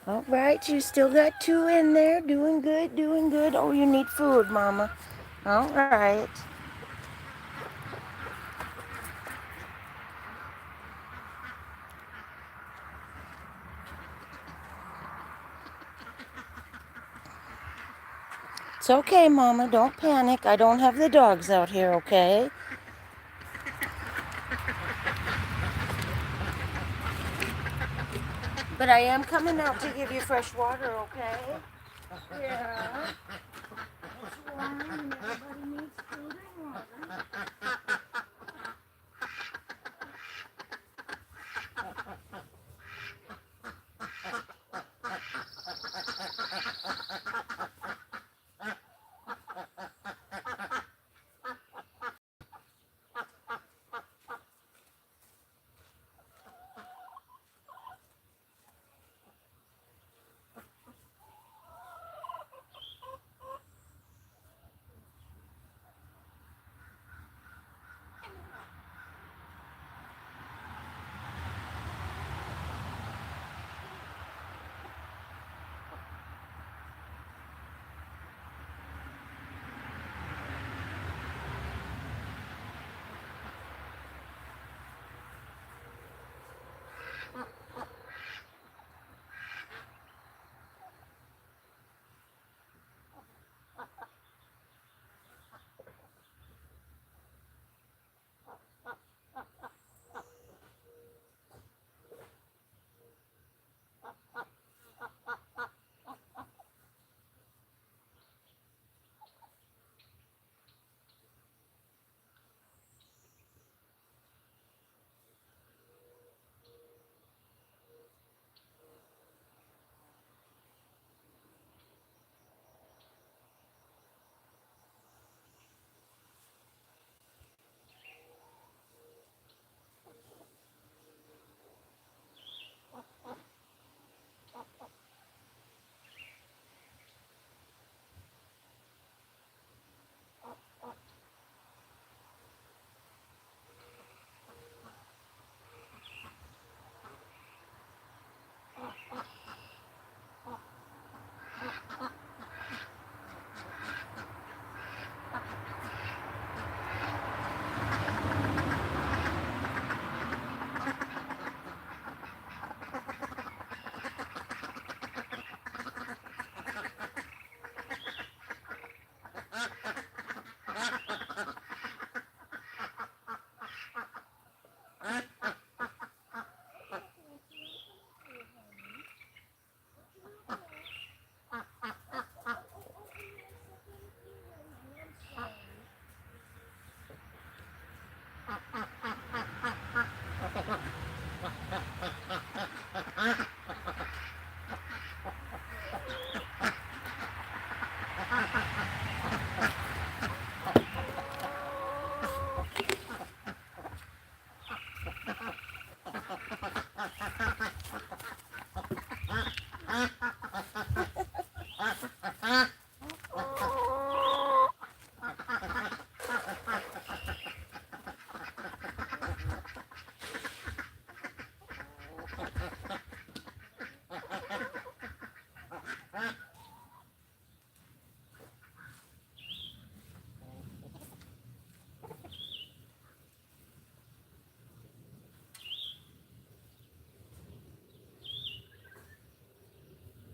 All right, you still got two in there. Doing good, doing good. Oh, you need food, Mama. All right. It's okay, Mama. Don't panic. I don't have the dogs out here, okay? But I am coming out to give you fresh water, okay? Yeah. It's warm and everybody needs food and water.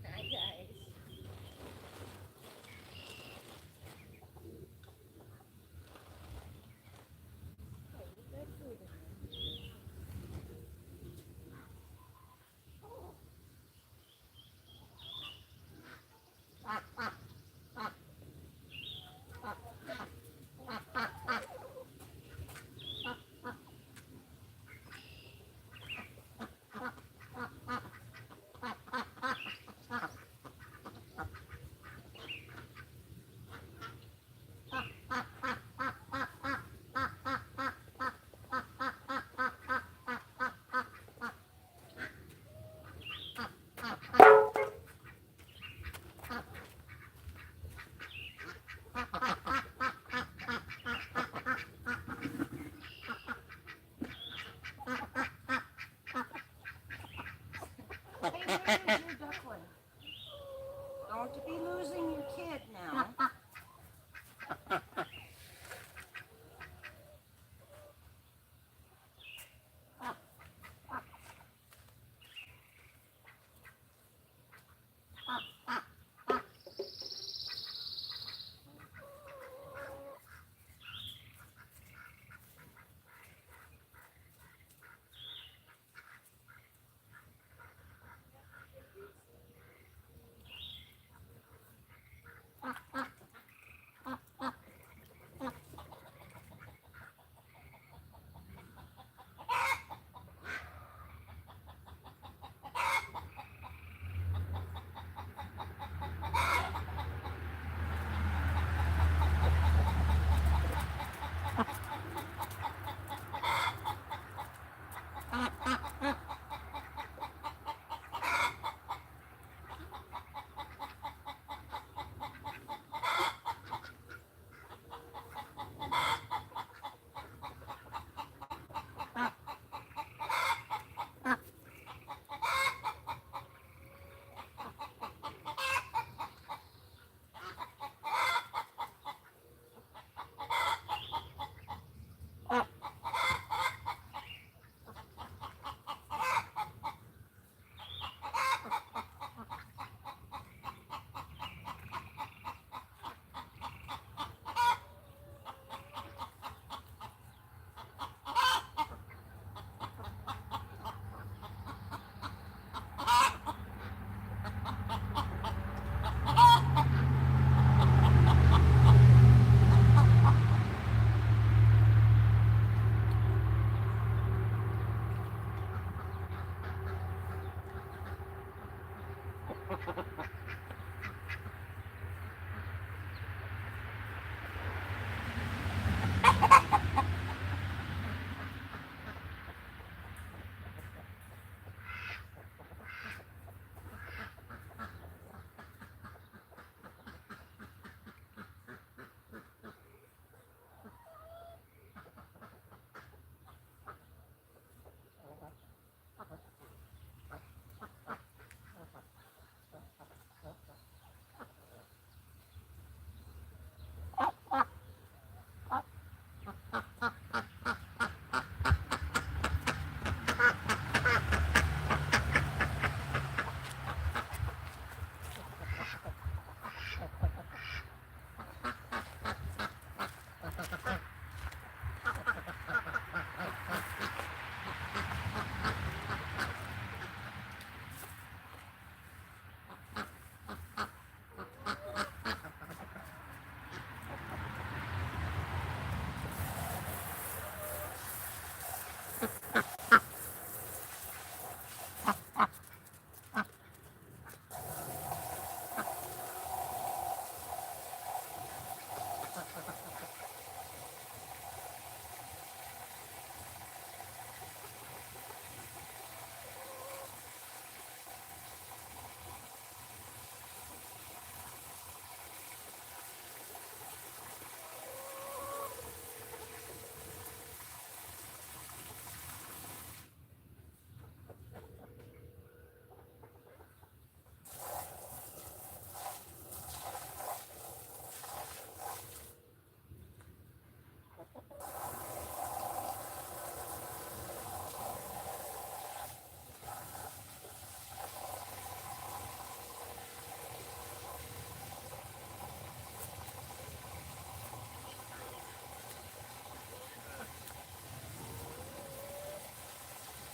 Hi, guys. Hey, where is your duckling? Don't be losing your kid now.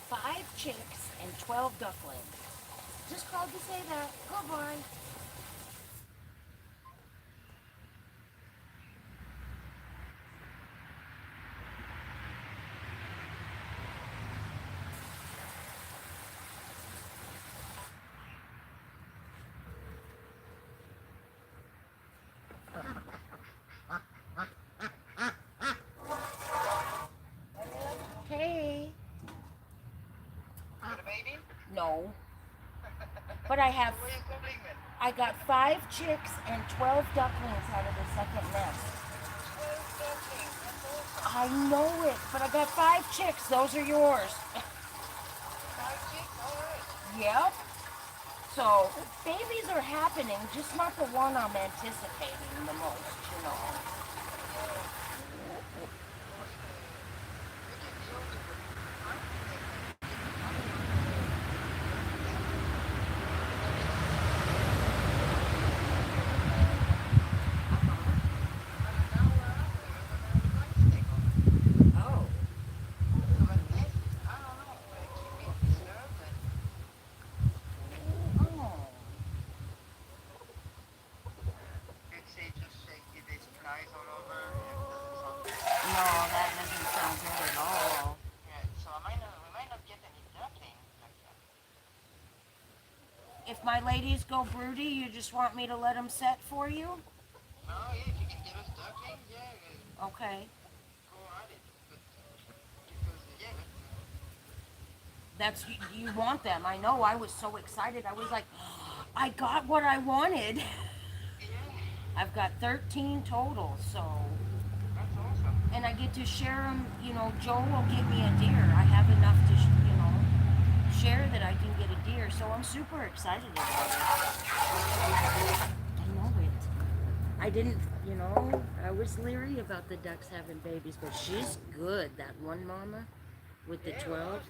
Five chicks and 12 ducklings. Just called to say that. Good boy. Hey. Got a baby? No. But I have, Where are you calling then? I got 5 chicks and 12 ducklings out of the second nest. 12 ducklings. That's awesome. I know it, but I got 5 chicks. Those are yours. 5 chicks? All right. Yep. So babies are happening, just not the one I'm anticipating the most, you know. Oh. Oh. No, that doesn't sound good at all. If my ladies go broody, you just want me to let them set for you? Okay. That's you want them. I know. I was so excited. I was like, I got what I wanted. I've got 13 total, so and I get to share them. You know, Joe will give me a deer. I have enough to, share that I can get a deer. So I'm super excited about it. I know it. I didn't, I was leery about the ducks having babies, but she's good. That one mama with the 12.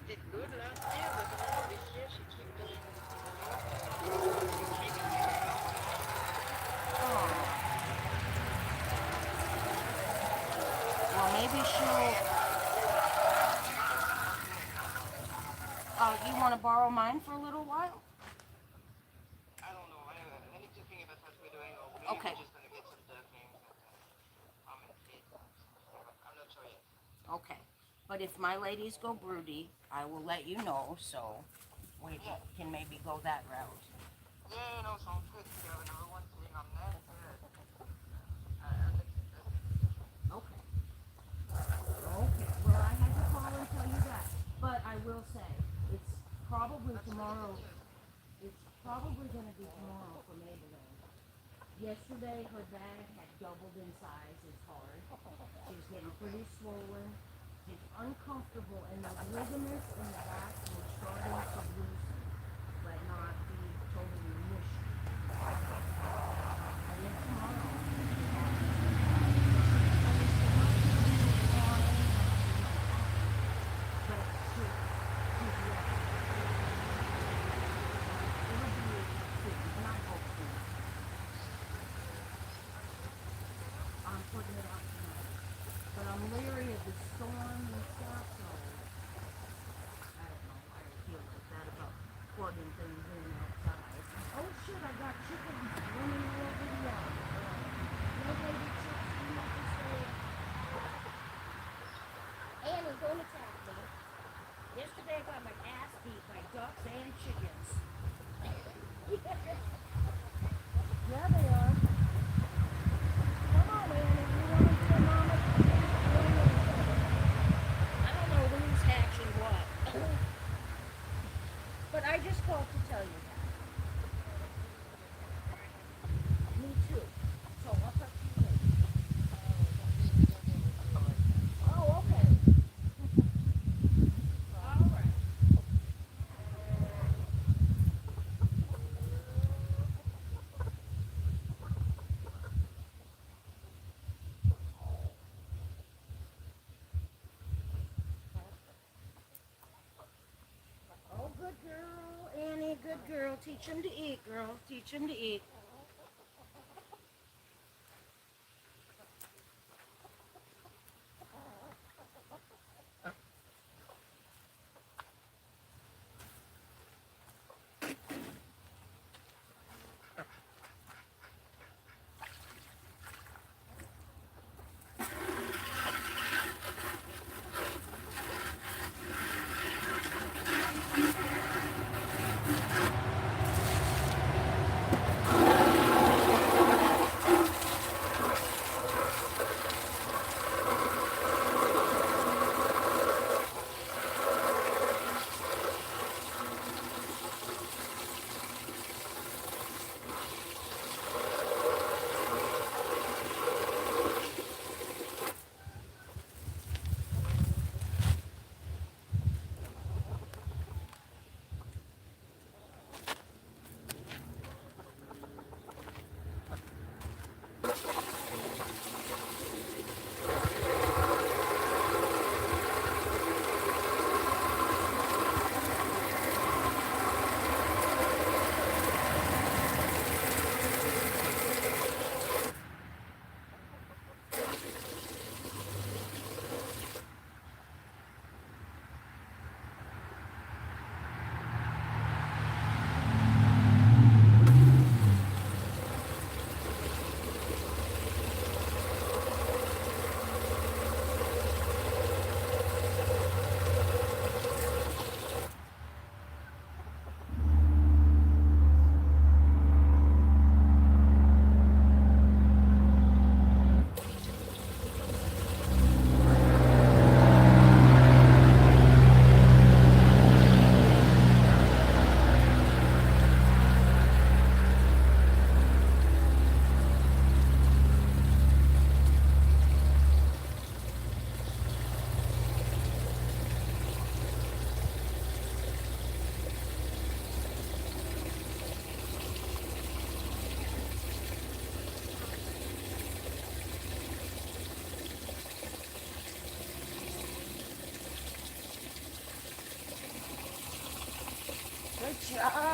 Well, maybe she'll. You want to borrow mine for a little while? Okay. Okay. But if my ladies go broody, I will let you know, so we can maybe go that route. Okay. Okay. Well, I had to call and tell you that. But I will say, it's probably tomorrow. It's probably going to be tomorrow for Maybelline. Yesterday, her bag had doubled in size. It's hard. She was getting pretty swollen. It's uncomfortable, and the ligaments in the back were starting to loosen, but not be totally mushy. And then tomorrow, I'm putting it out tonight. But I'm leery of the storm and stuff, so I don't know how I feel like that about plugging things in outside. Oh shit, I got chickens running all over the yard. No baby chicks come up and say, Annie, don't attack me. Yesterday I got my ass beat by ducks and chickens. Yeah, they are. Come on, Annie, you want to be a mama? I don't know who's hatching what. But I just called to tell you that. Me too. So I'll talk to you later. Oh, okay. All right. Oh, good girl, Annie, good girl. Teach him to eat, girl. Teach him to eat.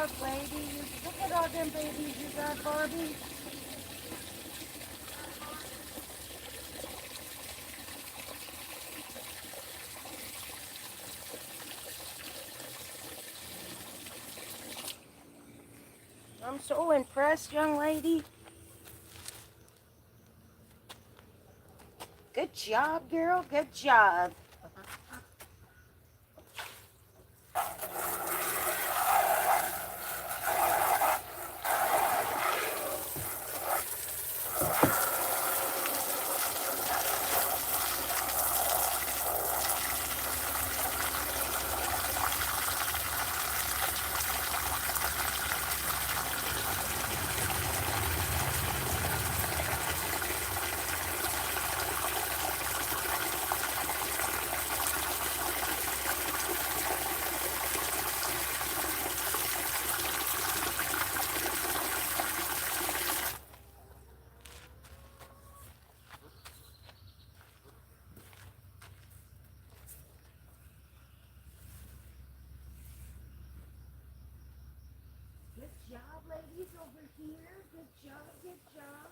job, lady. Look at all them babies you got, Barbie. I'm so impressed, young lady. Good job, girl. Good job. Good job, ladies, over here. Good job, good job.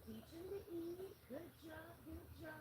Teaching to eat. Good job, good job.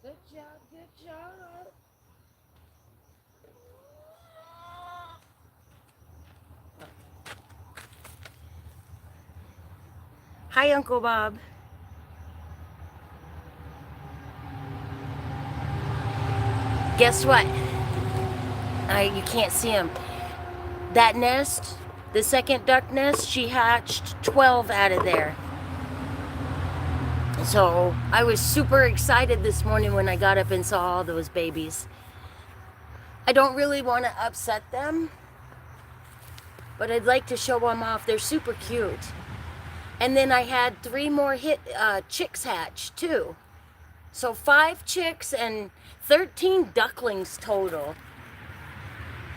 Good job, good job. Hi, Uncle Bob. Guess what? You can't see him. That nest, the second duck nest, she hatched 12 out of there. So I was super excited this morning when I got up and saw all those babies. I don't really want to upset them, but I'd like to show them off. They're super cute. And then I had 3 more chicks hatch too. So 5 chicks and 13 ducklings total.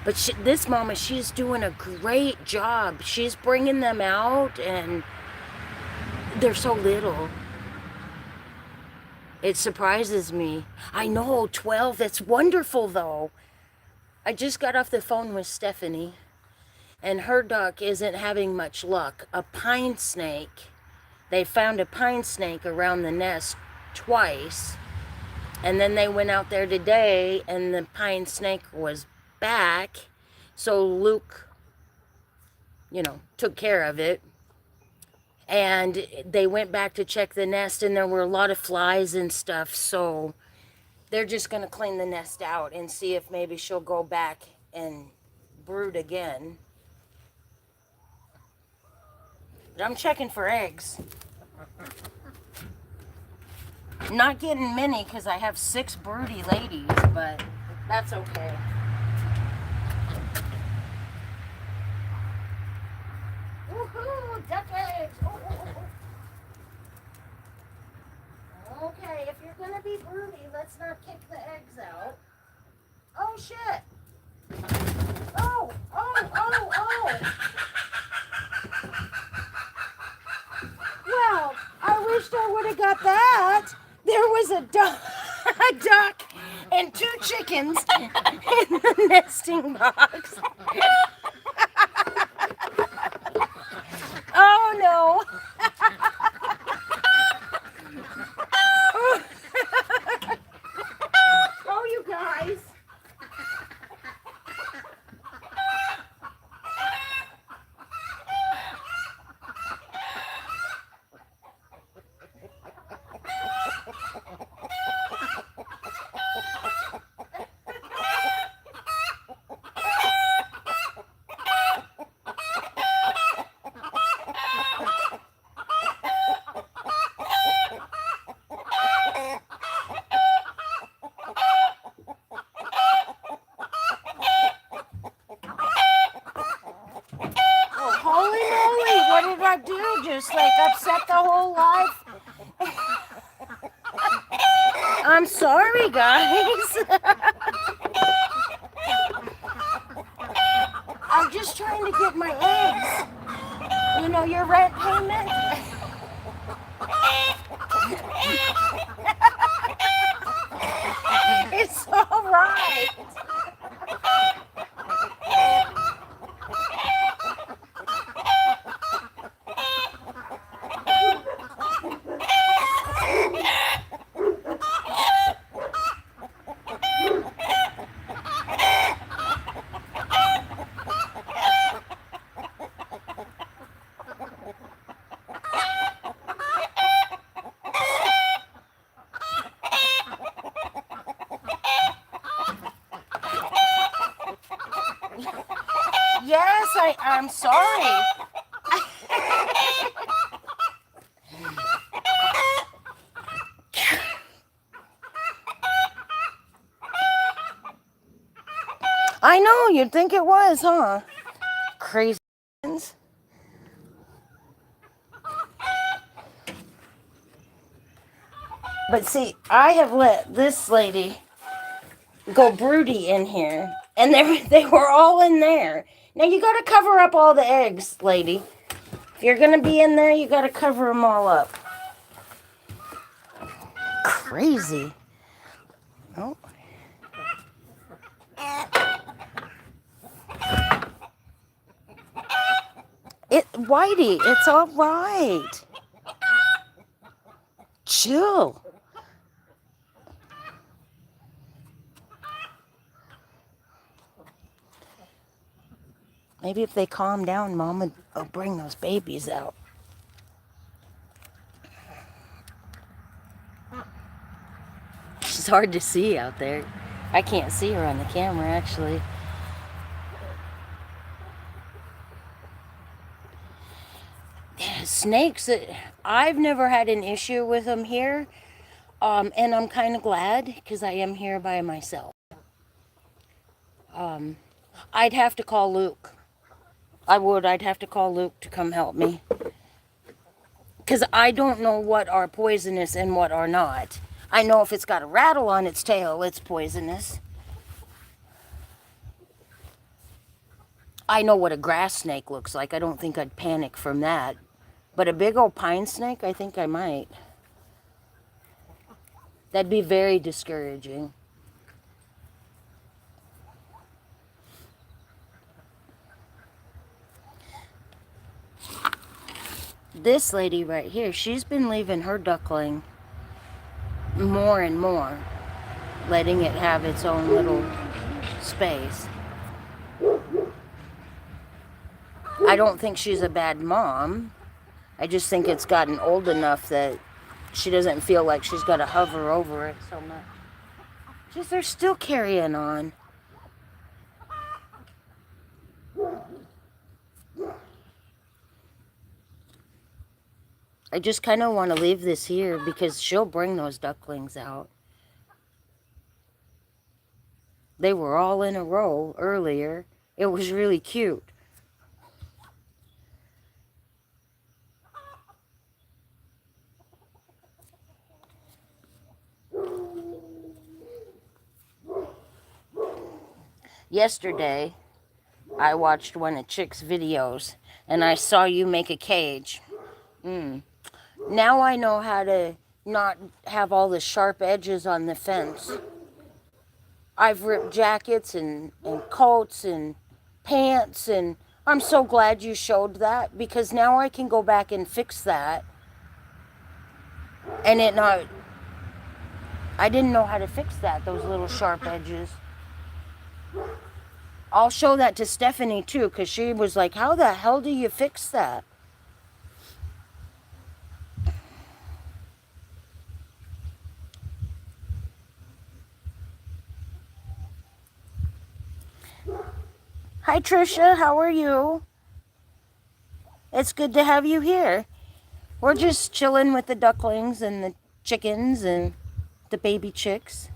But this mama, she's doing a great job. She's bringing them out and they're so little. It surprises me. I know, 12, that's wonderful though. I just got off the phone with Stephanie and her duck isn't having much luck. A pine snake. They found a pine snake around the nest twice. And then they went out there today and the pine snake was back. So Luke, took care of it. And they went back to check the nest and there were a lot of flies and stuff. So they're just going to clean the nest out and see if maybe she'll go back and brood again. But I'm checking for eggs. Not getting many because I have 6 broody ladies, but that's okay. Woohoo! Duck eggs! Oh. Okay, if you're gonna be broody, let's not kick the eggs out. Oh shit! Oh! Well, I wished I would have got that. There was a duck and and 2 chickens in the nesting box. Oh no. Oh, you guys. Holy moly, what did I do? Just like upset the whole life? I'm sorry, guys. I'm just trying to get my eggs. You know, your rent payment? It's all right. Yes, I'm sorry. I know, you'd think it was, huh? Crazy. But see, I have let this lady go broody in here, and they were all in there. Now you gotta cover up all the eggs, lady. If you're gonna be in there, you gotta cover them all up. Crazy. Oh. Whitey, it's all right. Chill. Maybe if they calm down, Mama will bring those babies out. She's hard to see out there. I can't see her on the camera, actually. Snakes, I've never had an issue with them here. And I'm kind of glad because I am here by myself. I'd have to call Luke. I'd have to call Luke to come help me. Because I don't know what are poisonous and what are not. I know if it's got a rattle on its tail, it's poisonous. I know what a grass snake looks like. I don't think I'd panic from that. But a big old pine snake, I think I might. That'd be very discouraging. This lady right here, she's been leaving her duckling more and more, letting it have its own little space. I don't think she's a bad mom. I just think it's gotten old enough that she doesn't feel like she's got to hover over it so much. Just they're still carrying on. I just kind of want to leave this here because she'll bring those ducklings out. They were all in a row earlier. It was really cute. Yesterday, I watched one of Chick's videos, and I saw you make a cage. Now I know how to not have all the sharp edges on the fence. I've ripped jackets and coats and pants, and I'm so glad you showed that, because now I can go back and fix that. And I didn't know how to fix that, those little sharp edges. I'll show that to Stephanie too, because she was like, how the hell do you fix that? Hi Trisha, how are you? It's good to have you here. We're just chilling with the ducklings and the chickens and the baby chicks.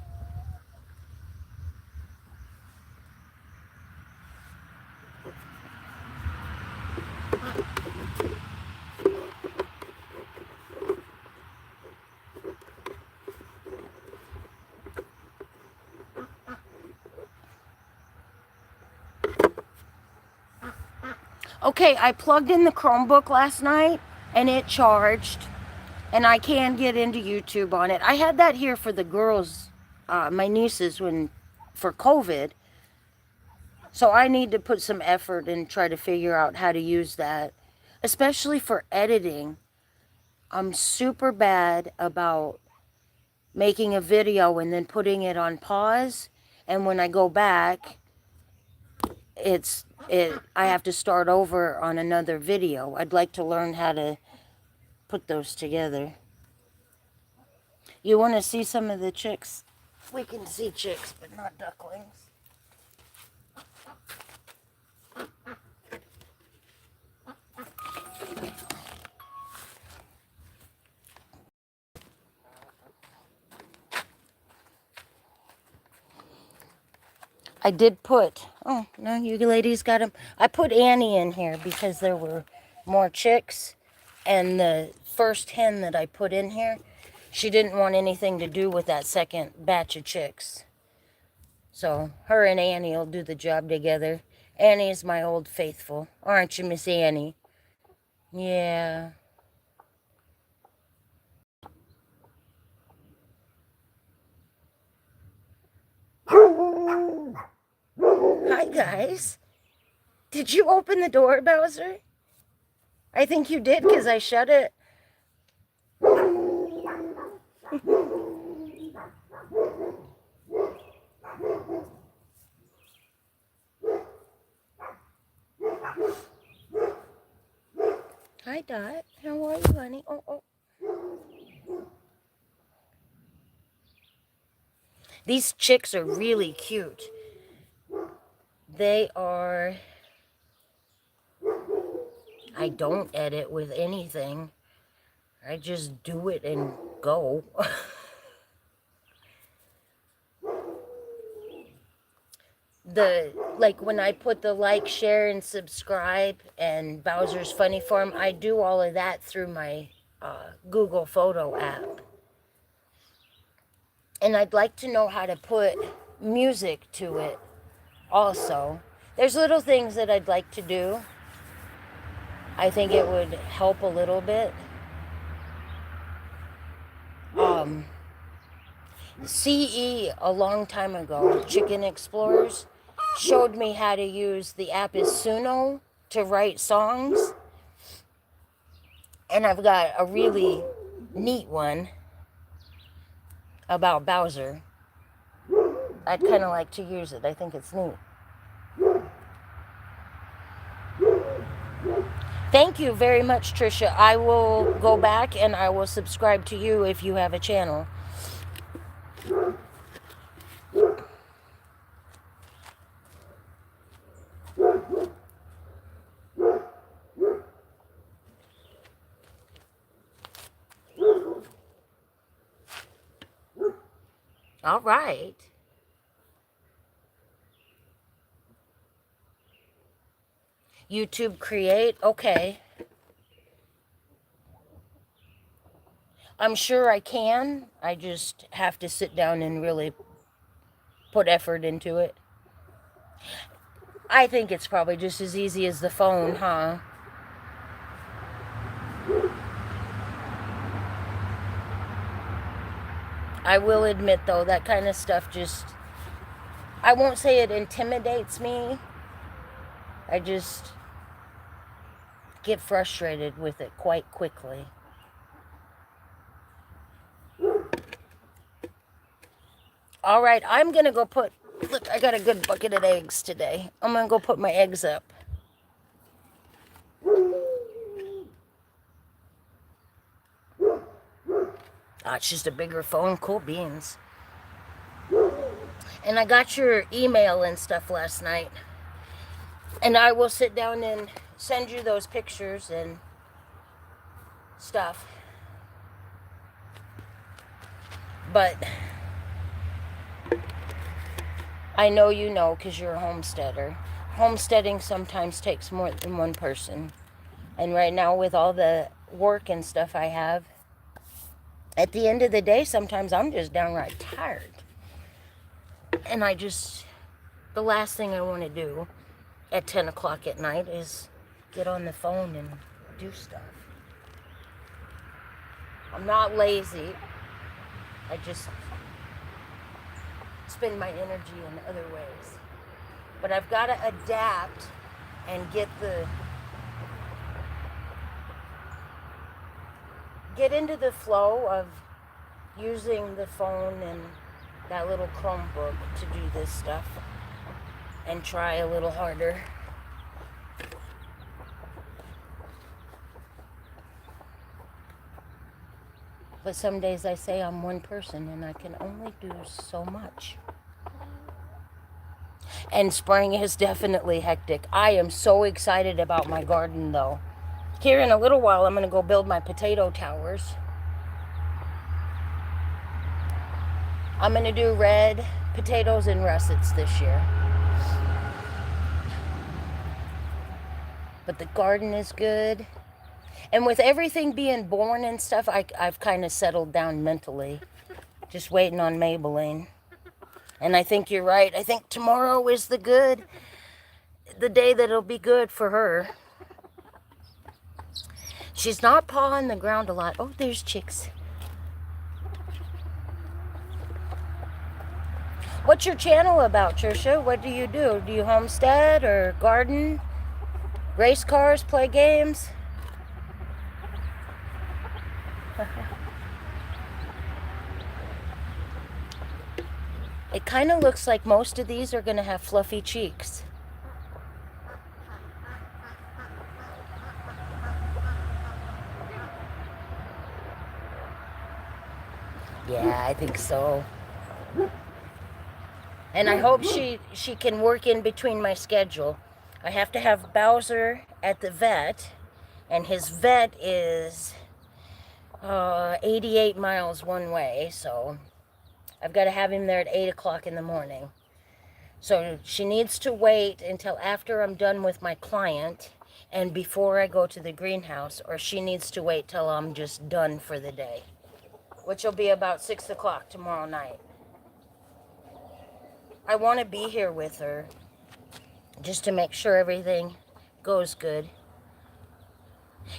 Okay, I plugged in the Chromebook last night and it charged, and I can get into YouTube on it. I had that here for the girls, my nieces, for COVID. So I need to put some effort and try to figure out how to use that, especially for editing. I'm super bad about making a video and then putting it on pause, and when I go back, I have to start over on another video. I'd like to learn how to put those together. You want to see some of the chicks? We can see chicks, but not ducklings. I did put, oh, no, you ladies got them. I put Annie in here because there were more chicks. And the first hen that I put in here, she didn't want anything to do with that second batch of chicks. So her and Annie will do the job together. Annie is my old faithful. Aren't you, Miss Annie? Yeah. Hi, guys. Did you open the door, Bowser? I think you did, because I shut it. Hi, Dot. How are you, honey? Oh. These chicks are really cute. They are... I don't edit with anything. I just do it and go. Like when I put the like, share, and subscribe and Bowser's Funny Farm, I do all of that through my Google Photo app. And I'd like to know how to put music to it also. There's little things that I'd like to do. I think it would help a little bit. CE, a long time ago, Chicken Explorers, showed me how to use the app is Suno to write songs. And I've got a really neat one about Bowser. I'd kind of like to use it. I think it's neat. Thank you very much, Trisha. I will go back and I will subscribe to you if you have a channel. All right. YouTube Create, okay. I'm sure I can. I just have to sit down and really put effort into it. I think it's probably just as easy as the phone, huh? I will admit, though, that kind of stuff just I won't say it intimidates me. I just get frustrated with it quite quickly. All right, I'm going to go put, look, I got a good bucket of eggs today. I'm going to go put my eggs up. Ah, it's just a bigger phone. Cool beans. And I got your email and stuff last night. And I will sit down and send you those pictures and stuff. But I know you know because you're a homesteader. Homesteading sometimes takes more than one person. And right now with all the work and stuff I have, at the end of the day, sometimes I'm just downright tired. And the last thing I want to do at 10 o'clock at night is get on the phone and do stuff. I'm not lazy. I just spend my energy in other ways. But I've got to adapt and get into the flow of using the phone and that little Chromebook to do this stuff and try a little harder. But some days I say I'm one person and I can only do so much. And spring is definitely hectic. I am so excited about my garden though. Here in a little while I'm going to go build my potato towers. I'm going to do red potatoes and russets this year. But the garden is good. And with everything being born and stuff, I've kind of settled down mentally. Just waiting on Maybelline. And I think you're right. I think tomorrow is the day that'll be good for her. She's not pawing the ground a lot. Oh, there's chicks. What's your channel about, Trisha? What do you do? Do you homestead or garden? Race cars, play games? It kind of looks like most of these are going to have fluffy cheeks. Yeah, I think so. And I hope she can work in between my schedule. I have to have Bowser at the vet, and his vet is 88 miles one way, so I've got to have him there at 8 o'clock in the morning. So she needs to wait until after I'm done with my client and before I go to the greenhouse, or she needs to wait till I'm just done for the day, which will be about 6 o'clock tomorrow night. I want to be here with her just to make sure everything goes good.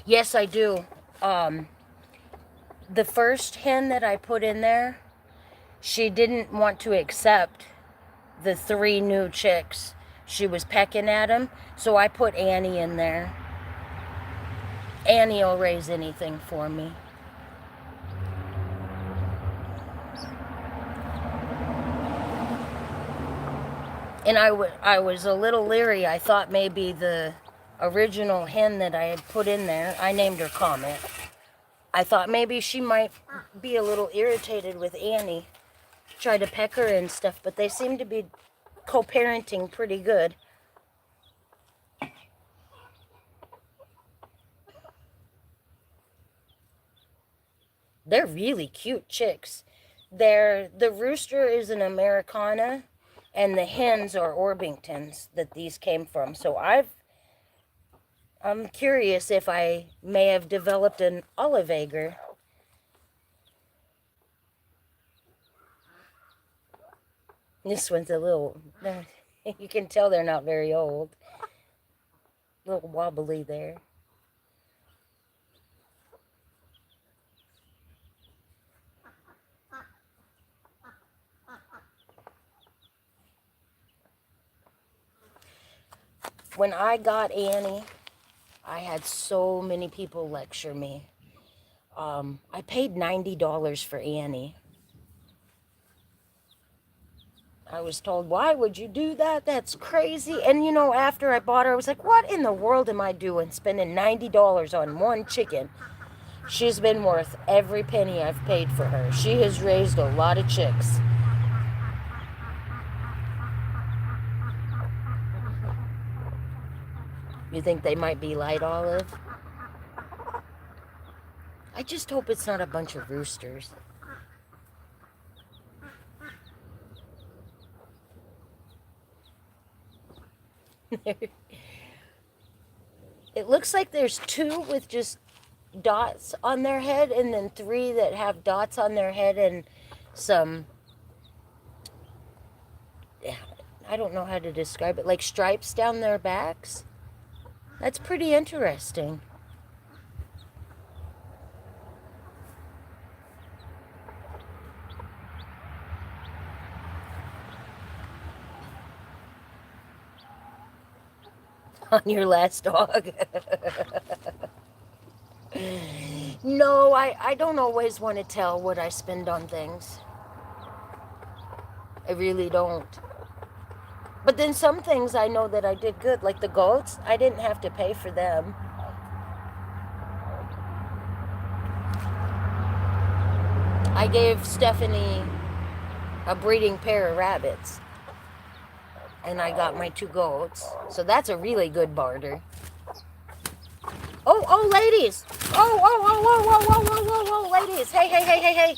Yes, I do. The first hen that I put in there, she didn't want to accept the 3 new chicks. She was pecking at them, so I put Annie in there. Annie will raise anything for me. And I was a little leery. I thought maybe the original hen that I had put in there, I named her Comet. I thought maybe she might be a little irritated with Annie, try to peck her and stuff, but they seem to be co-parenting pretty good. They're really cute chicks. The rooster is an Americana, and the hens are Orpingtons that these came from. So I'm curious if I may have developed an olive egger. This one's a little, you can tell they're not very old. A little wobbly there. when I got Annie, I had so many people lecture me. I paid $90 for Annie. I was told, why would you do that? That's crazy. And you know, after I bought her, I was like, what in the world am I doing spending $90 on one chicken? She's been worth every penny I've paid for her. She has raised a lot of chicks. You think they might be light olive? I just hope it's not a bunch of roosters. It looks like there's 2 with just dots on their head, and then 3 that have dots on their head and some, I don't know how to describe it, like stripes down their backs. That's pretty interesting. On your last dog. No, I don't always want to tell what I spend on things. I really don't. But then some things I know that I did good, like the goats. I didn't have to pay for them. I gave Stephanie a breeding pair of rabbits. And I got my 2 goats. So that's a really good barter. Oh, ladies. Oh, ladies. Hey.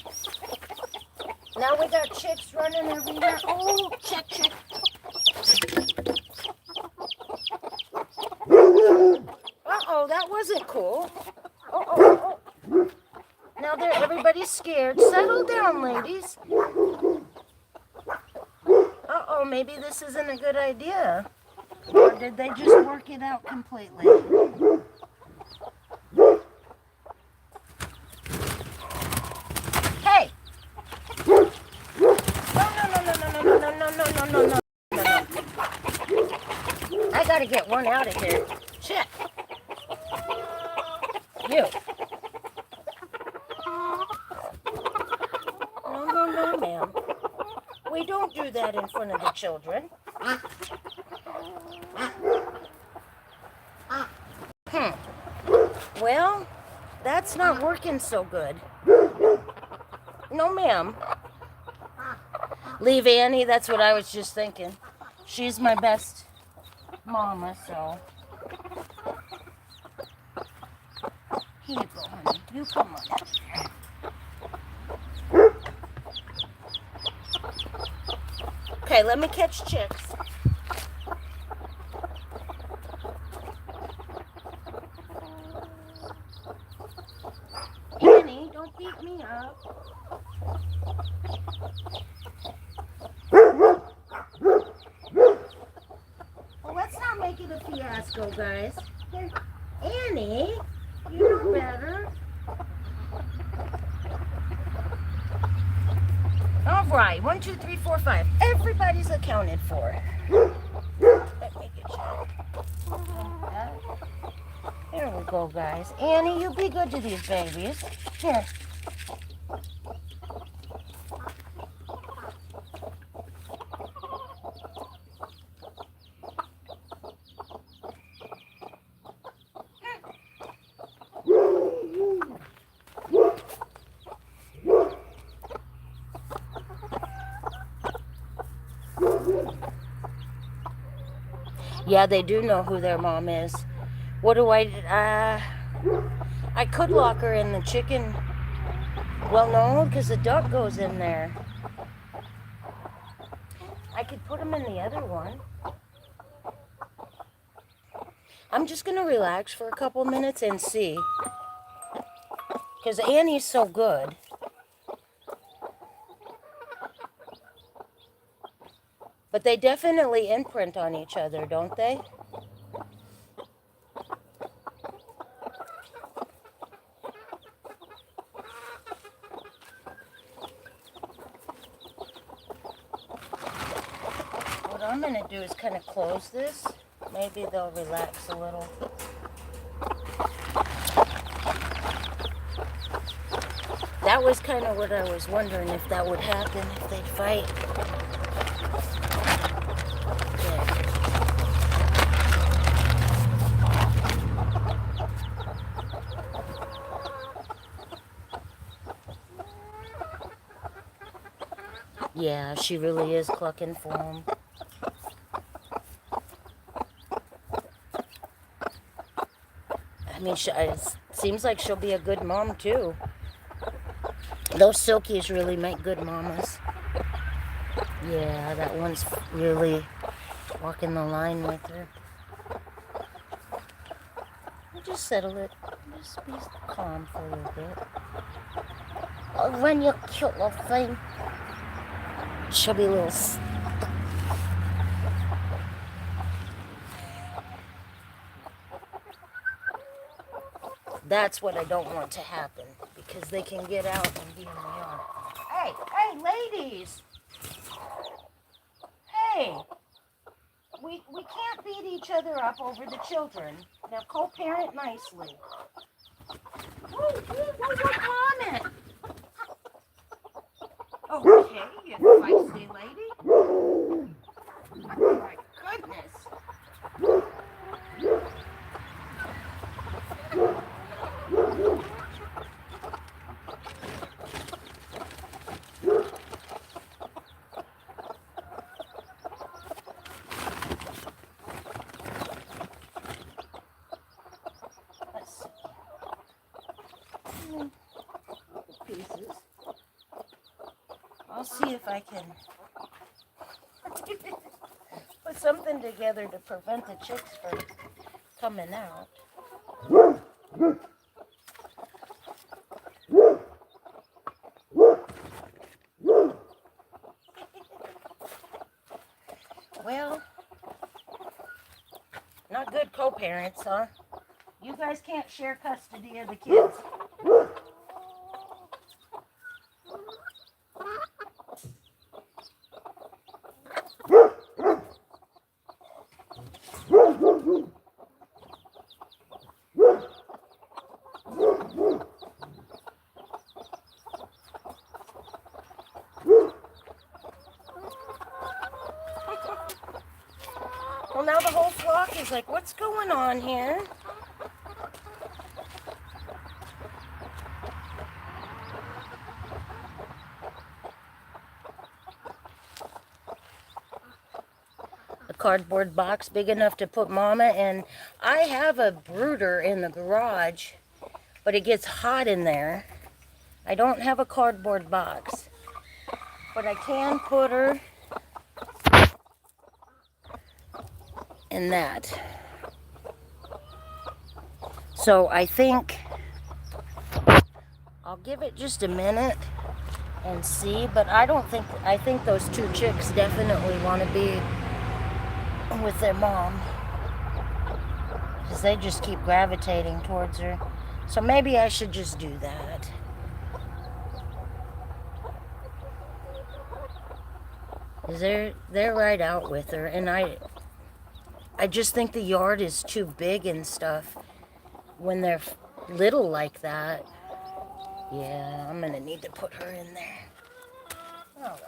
Now we got chicks running everywhere. Oh, check. Uh-oh, that wasn't cool. Oh. Now everybody's scared. Settle down, ladies. Uh-oh, maybe this isn't a good idea. Or did they just work it out completely? Hey! No. I gotta get one out of here. Shit. You. No, ma'am. We don't do that in front of the children. Well, that's not working so good. No, ma'am. Leave Annie, that's what I was just thinking. She's my best mama, so. Here you go, honey. You come on out here. Okay, let me catch chicks. Annie, don't beat me up. Well, let's not make it a fiasco, guys. Here, Annie, you know better. All right, 1, 2, 3, 4, 5. Everybody's accounted for. Let me get you. There we go, guys. Annie, you be good to these babies. Here. Yeah, they do know who their mom is. What do I could lock her in the chicken. Well, no, because the duck goes in there. I could put him in the other one. I'm just going to relax for a couple minutes and see. Because Annie's so good. But they definitely imprint on each other, don't they? What I'm going to do is kind of close this. Maybe they'll relax a little. That was kind of what I was wondering, if that would happen, if they'd fight. Yeah, she really is clucking for him. I mean, it seems like she'll be a good mom, too. Those Silkies really make good mamas. Yeah, that one's really walking the line with her. Just settle it. Just be calm for a little bit. Oh, run, you cute little thing. She'll be a little... That's what I don't want to happen, because they can get out and be in the yard. Hey, ladies! Hey! We can't beat each other up over the children. Now co-parent nicely. Whoa, comment! Okay, you feisty lady. Oh my goodness. Let's see. Pieces. I'll see if I can put something together to prevent the chicks from coming out. Well, not good co-parents, huh? You guys can't share custody of the kids. Well, now the whole flock is like, what's going on here? A cardboard box big enough to put Mama in. I have a brooder in the garage, but it gets hot in there. I don't have a cardboard box, but I can put her in that. So I think I'll give it just a minute and see, but I think those two chicks definitely want to be with their mom, because they just keep gravitating towards her. So maybe I should just do that. They're right out with her, and I just think the yard is too big and stuff when they're little like that. Yeah, I'm gonna need to put her in there. All right.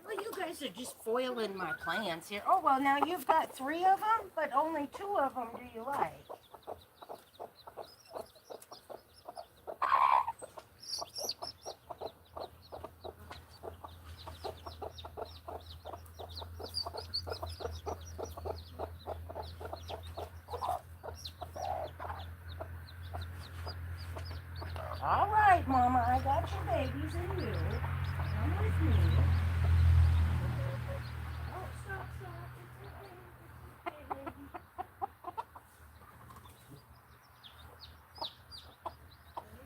Well, you guys are just foiling my plans here. Oh, well, now you've got 3 of them, but only 2 of them do you like. All right, Mama, I got your babies and you. Come with me. Oh, stop. It's okay. There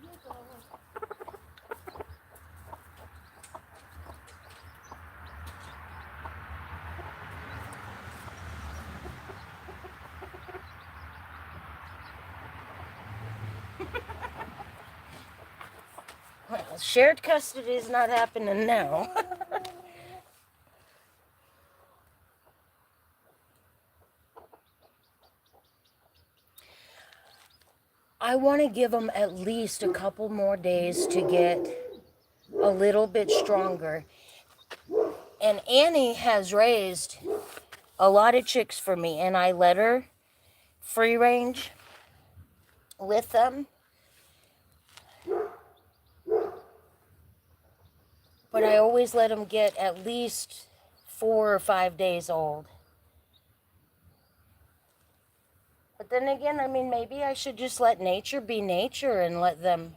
you go. Shared custody is not happening now. I want to give them at least a couple more days to get a little bit stronger. And Annie has raised a lot of chicks for me, and I let her free range with them. But I always let them get at least 4 or 5 days old. But then again, I mean, maybe I should just let nature be nature and let them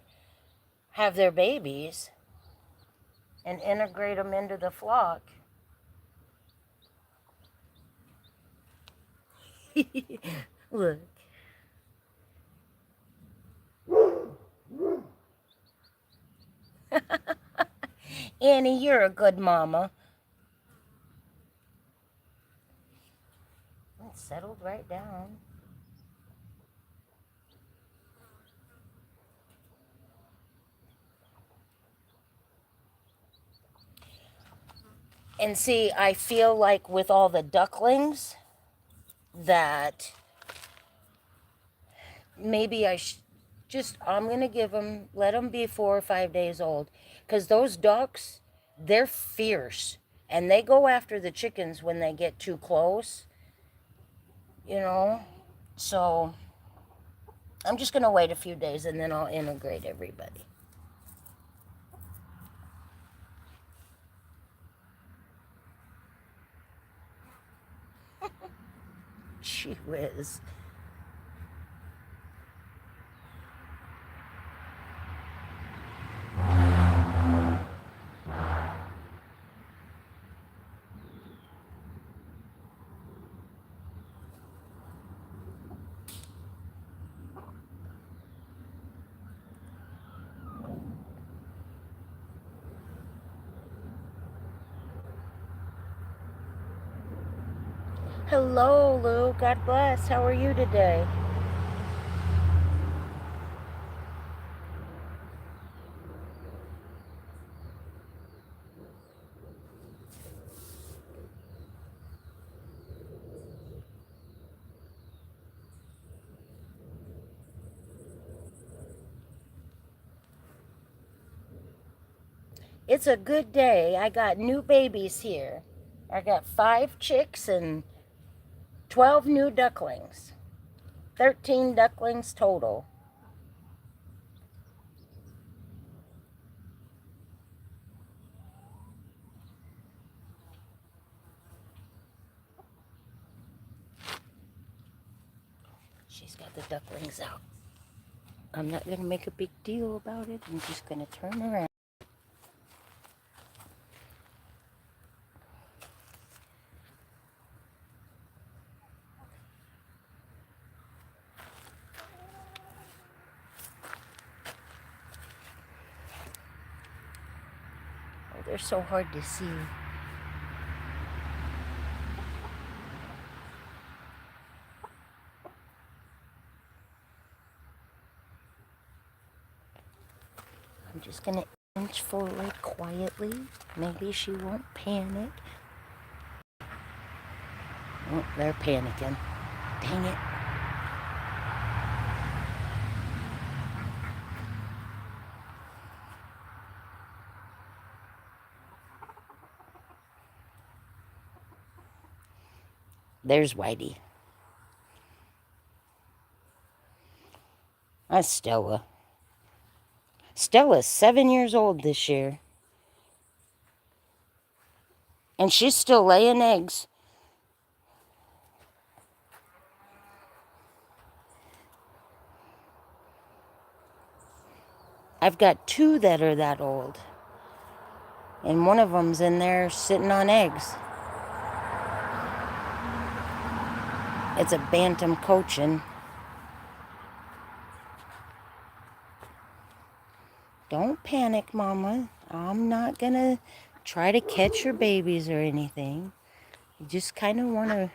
have their babies and integrate them into the flock. Look. Annie, you're a good mama. It settled right down. And see, I feel like with all the ducklings that maybe I'm going to give them, let them be 4 or 5 days old. Because those ducks, they're fierce. And they go after the chickens when they get too close. You know? So, I'm just going to wait a few days and then I'll integrate everybody. Gee whiz. Hello, Lou. God bless. How are you today? It's a good day. I got new babies here. I got 5 chicks and 12 new ducklings. 13 ducklings total. She's got the ducklings out. I'm not going to make a big deal about it. I'm just going to turn around. Oh, they're so hard to see. I'm just going to inch forward quietly. Maybe she won't panic. Oh, they're panicking. Dang it. There's Whitey. That's Stella. Stella's 7 years old this year. And she's still laying eggs. I've got 2 that are that old. And one of them's in there sitting on eggs. It's a bantam cochin. Don't panic, Mama. I'm not gonna try to catch your babies or anything. You just kind of want to...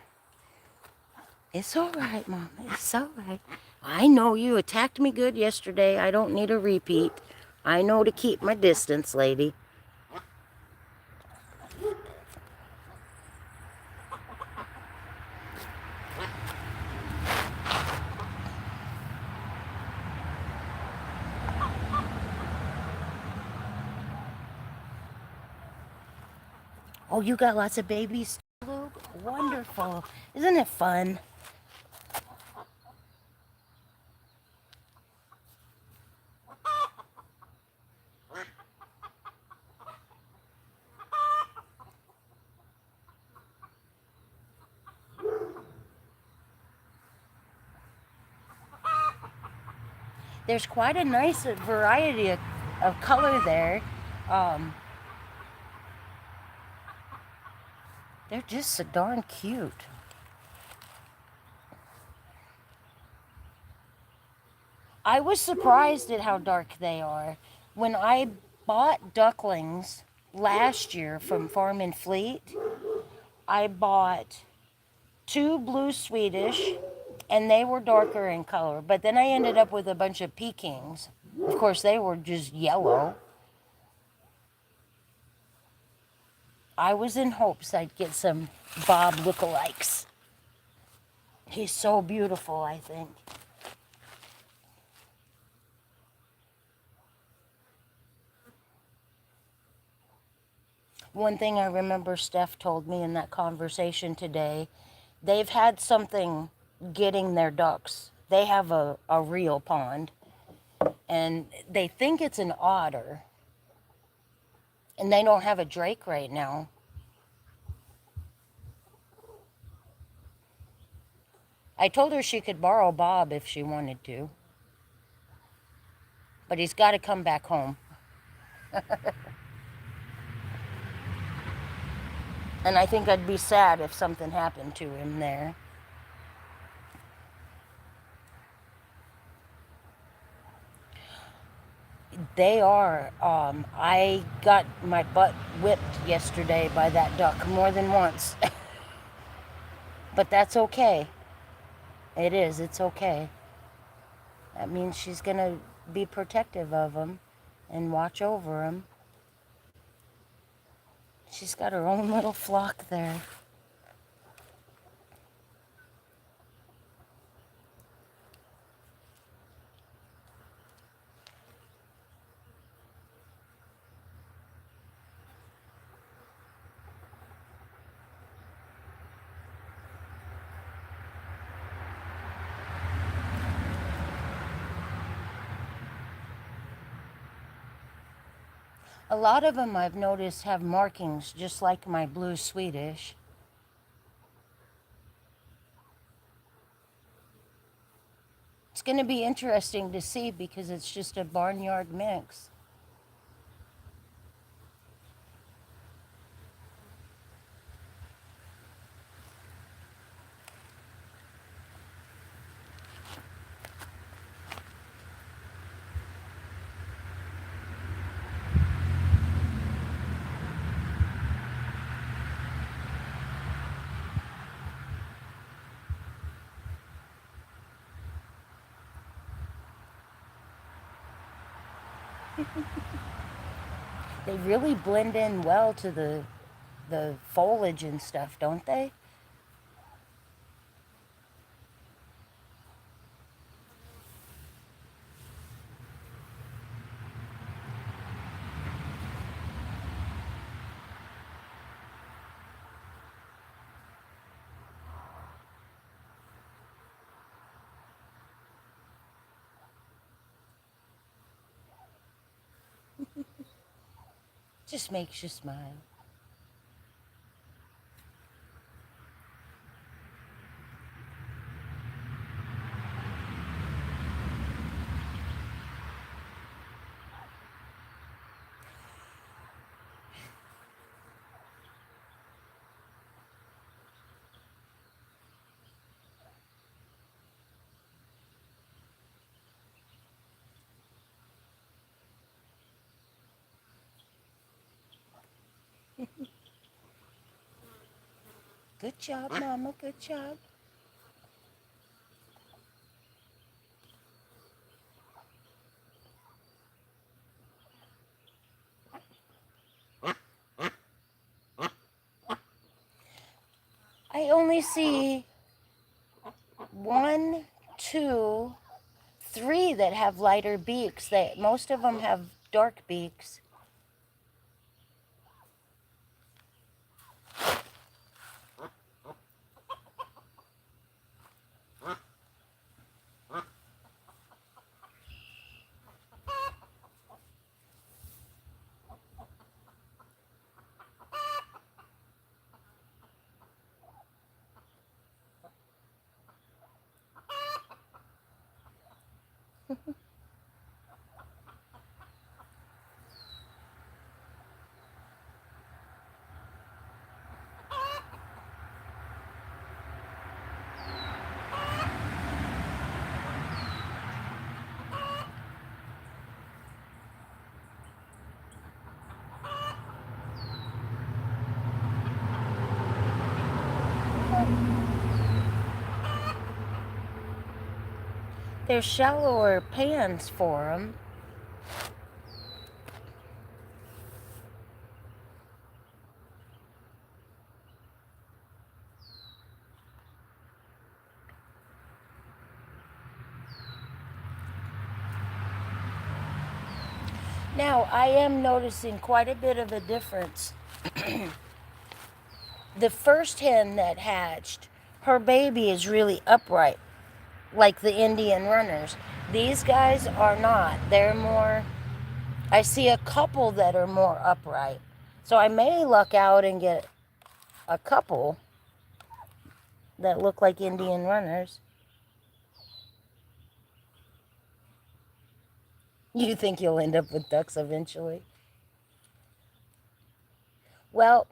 It's all right, Mama. It's all right. I know you attacked me good yesterday. I don't need a repeat. I know to keep my distance, lady. Oh, you got lots of babies, Luke? Wonderful. Isn't it fun? There's quite a nice variety of color there. Um, they're just so darn cute. I was surprised at how dark they are. When I bought ducklings last year from Farm and Fleet, I bought two blue Swedish, and they were darker in color. But then I ended up with a bunch of Pekings. Of course, they were just yellow. I was in hopes I'd get some Bob lookalikes. He's so beautiful, I think. One thing I remember Steph told me in that conversation today, they've had something getting their ducks. They have a real pond, and they think it's an otter, and they don't have a drake right now. I told her she could borrow Bob if she wanted to, but he's got to come back home. And I think I'd be sad if something happened to him there. They are. I got my butt whipped yesterday by that duck more than once. But that's okay. It is. It's okay. That means she's going to be protective of him and watch over him. She's got her own little flock there. A lot of them I've noticed have markings just like my blue Swedish. It's going to be interesting to see because it's just a barnyard mix. They really blend in well to the foliage and stuff, don't they? Just makes you smile. Good job, Mama. Good job. I only see 1, 2, 3 that have lighter beaks. Most of them have dark beaks. There's shallower pans for them. Now, I am noticing quite a bit of a difference. The first hen that hatched, her baby is really upright, like the Indian runners. These guys are not. They're more, I see a couple that are more upright. So I may luck out and get a couple that look like Indian runners. You think you'll end up with ducks eventually? Well,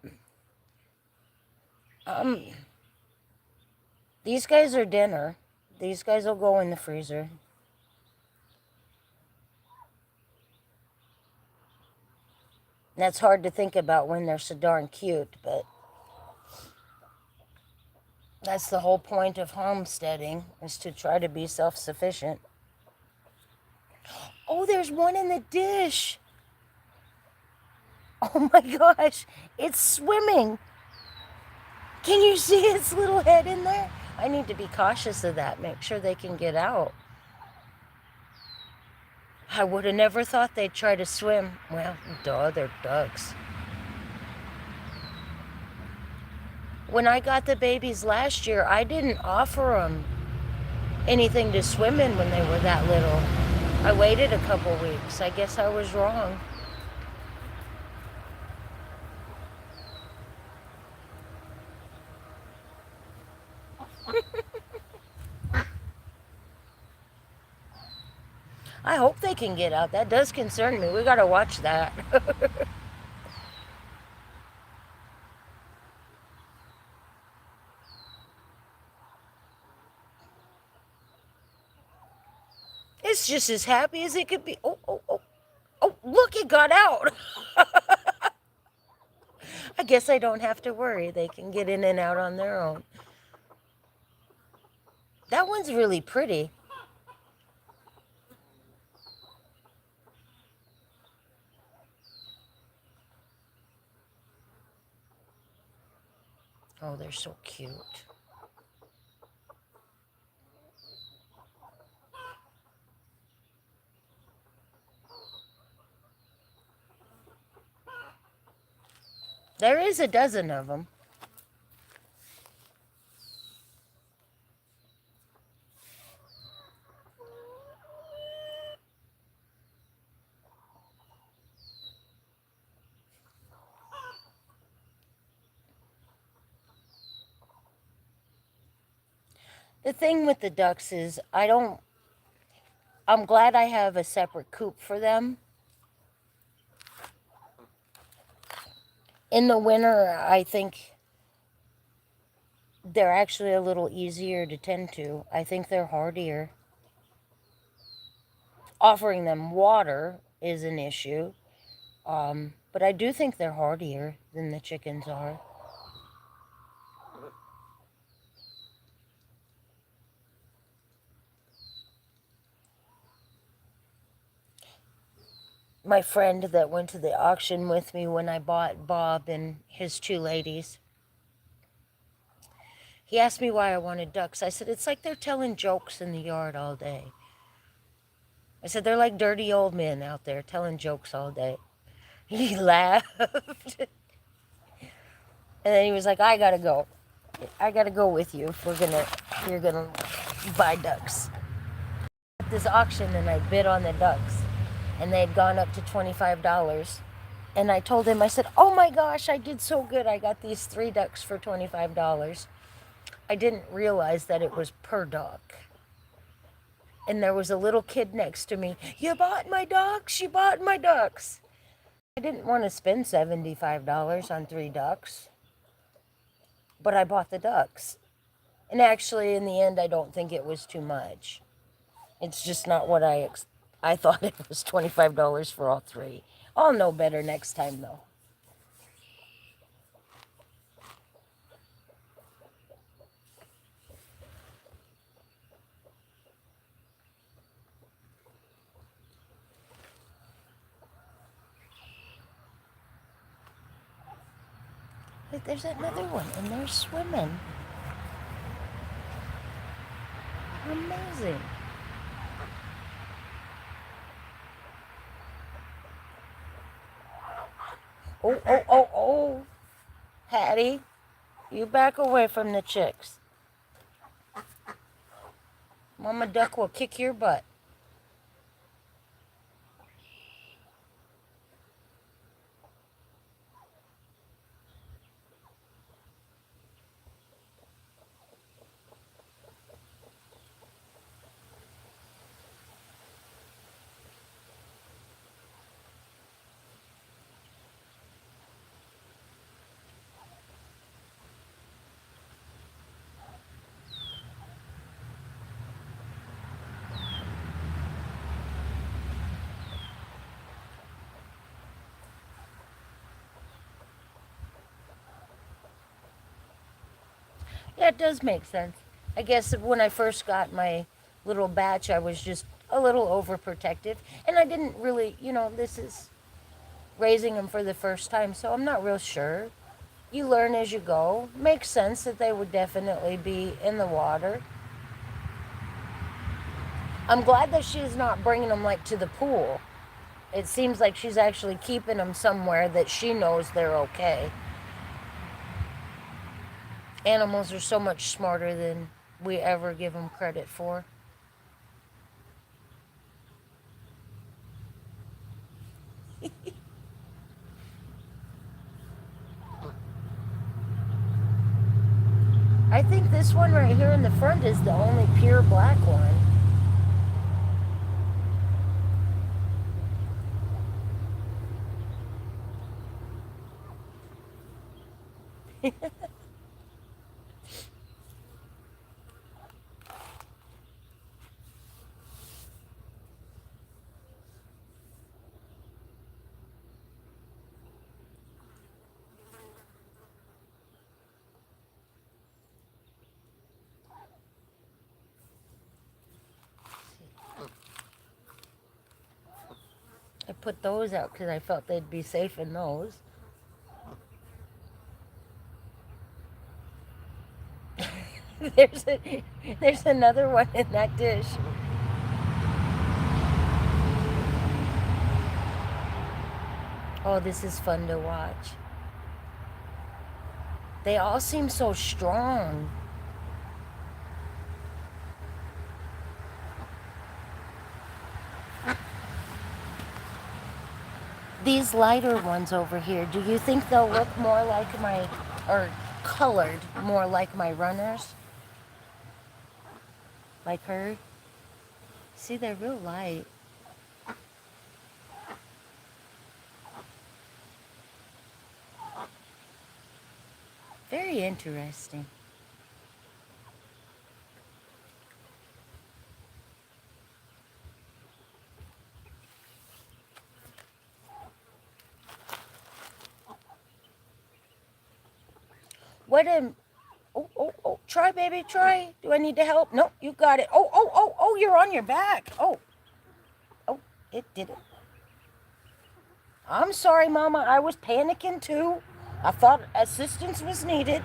these guys are dinner. These guys will go in the freezer. That's hard to think about when they're so darn cute, but that's the whole point of homesteading, is to try to be self-sufficient. Oh, there's one in the dish. Oh my gosh, it's swimming. Can you see its little head in there? I need to be cautious of that, make sure they can get out. I would have never thought they'd try to swim. Well, duh, they're ducks. When I got the babies last year, I didn't offer them anything to swim in when they were that little. I waited a couple weeks. I guess I was wrong. I hope they can get out. That does concern me. We gotta watch that. It's just as happy as it could be. Oh, oh, oh. Oh, look, it got out. I guess I don't have to worry. They can get in and out on their own. That one's really pretty. Oh, they're so cute. There is a dozen of them. The thing with the ducks is I'm glad I have a separate coop for them. In the winter, I think they're actually a little easier to tend to. I think they're hardier. Offering them water is an issue, but I do think they're hardier than the chickens are. My friend that went to the auction with me when I bought Bob and his two ladies, He asked me why I wanted ducks. I said, it's like they're telling jokes in the yard all day. I said, they're like dirty old men out there telling jokes all day. He laughed. And then he was like, I gotta go. I gotta go with you if you're gonna buy ducks. At this auction and I bid on the ducks and they had gone up to $25. And I told him, I said, oh my gosh, I did so good. I got these 3 ducks for $25. I didn't realize that it was per duck. And there was a little kid next to me. You bought my ducks? You bought my ducks? I didn't want to spend $75 on 3 ducks. But I bought the ducks. And actually, in the end, I don't think it was too much. It's just not what I thought it was $25 for all 3. I'll know better next time, though. Look, there's another one, and they're swimming. Amazing. Oh, oh, oh, oh. Hattie, you back away from the chicks. Mama Duck will kick your butt. Yeah, it does make sense. I guess when I first got my little batch, I was just a little overprotective. And I didn't really, this is raising them for the first time, so I'm not real sure. You learn as you go. Makes sense that they would definitely be in the water. I'm glad that she's not bringing them, like, to the pool. It seems like she's actually keeping them somewhere that she knows they're okay. Animals are so much smarter than we ever give them credit for. I think this one right here in the front is the only pure black one. I put those out because I felt they'd be safe in those. There's another one in that dish. Oh, this is fun to watch. They all seem so strong. These lighter ones over here, do you think they'll look more like or colored more like my runners? Like her? See, they're real light. Very interesting. What am... Oh, oh, oh, try, baby, try. Do I need to help? No, you got it. Oh, oh, oh, oh, you're on your back. Oh, oh, it did it. I'm sorry, Mama. I was panicking, too. I thought assistance was needed.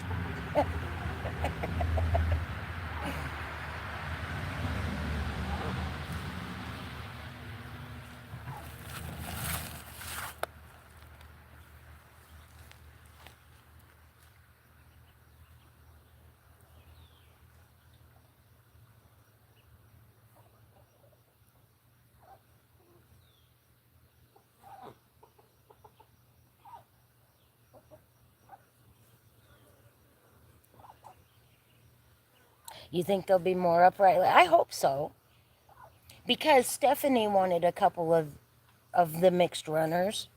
You think they'll be more upright? I hope so. Because Stephanie wanted a couple of the mixed runners.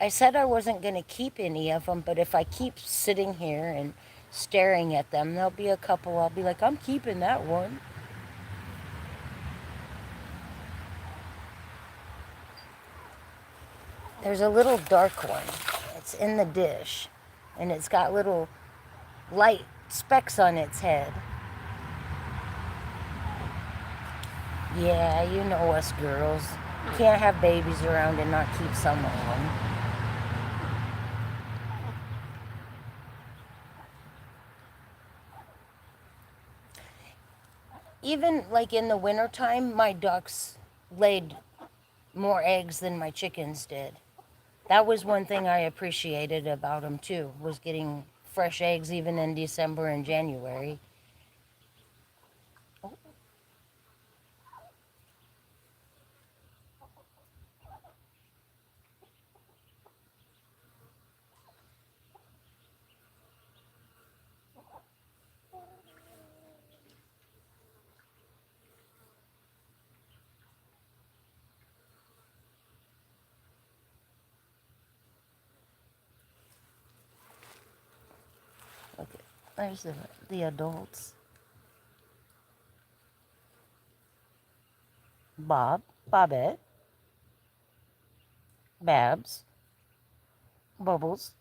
I said I wasn't going to keep any of them, but if I keep sitting here and staring at them, there'll be a couple I'll be like, I'm keeping that one. There's a little dark one. It's in the dish, and it's got little light specks on its head. Yeah, you know us girls. You can't have babies around and not keep some of them. Even like in the wintertime, my ducks laid more eggs than my chickens did. That was one thing I appreciated about them too, was getting fresh eggs even in December and January. Look, there's the adults. Bob, Bobette, Babs, Bubbles.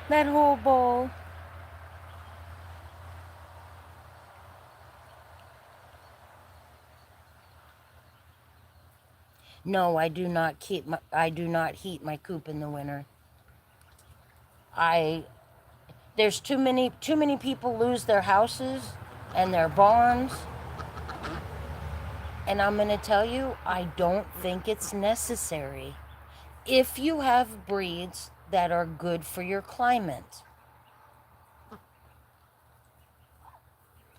That whole bowl. No, I do not heat my coop in the winter. I There's too many people lose their houses and their barns, and I'm going to tell you, I don't think it's necessary. If you have breeds that are good for your climate,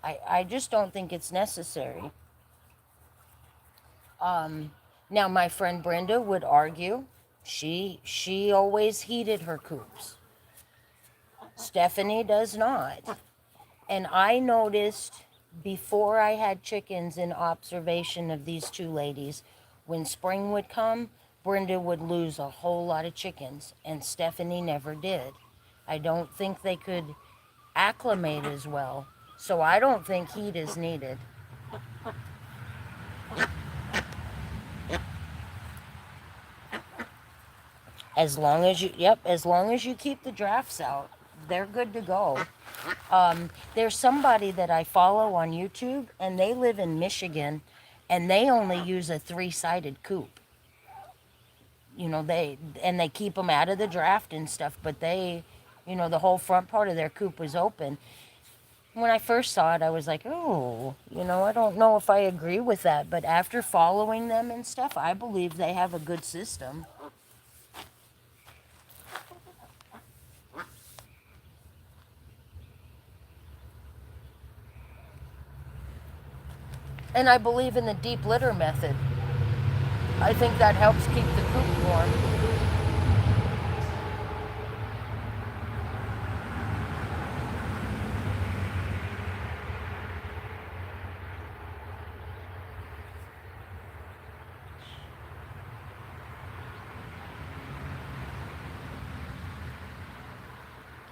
I just don't think it's necessary. Now my friend Brenda would argue she always heated her coops. Stephanie does not. And I noticed before I had chickens in observation of these two ladies, when spring would come, Brenda would lose a whole lot of chickens, and Stephanie never did. I don't think they could acclimate as well. So I don't think heat is needed. As long as you keep the drafts out, they're good to go. There's somebody that I follow on YouTube, and they live in Michigan, and they only use a three-sided coop. They keep them out of the draft and stuff, but the whole front part of their coop was open. When I first saw it, I was like, oh, I don't know if I agree with that, but after following them and stuff, I believe they have a good system. And I believe in the deep litter method. I think that helps keep the coop warm.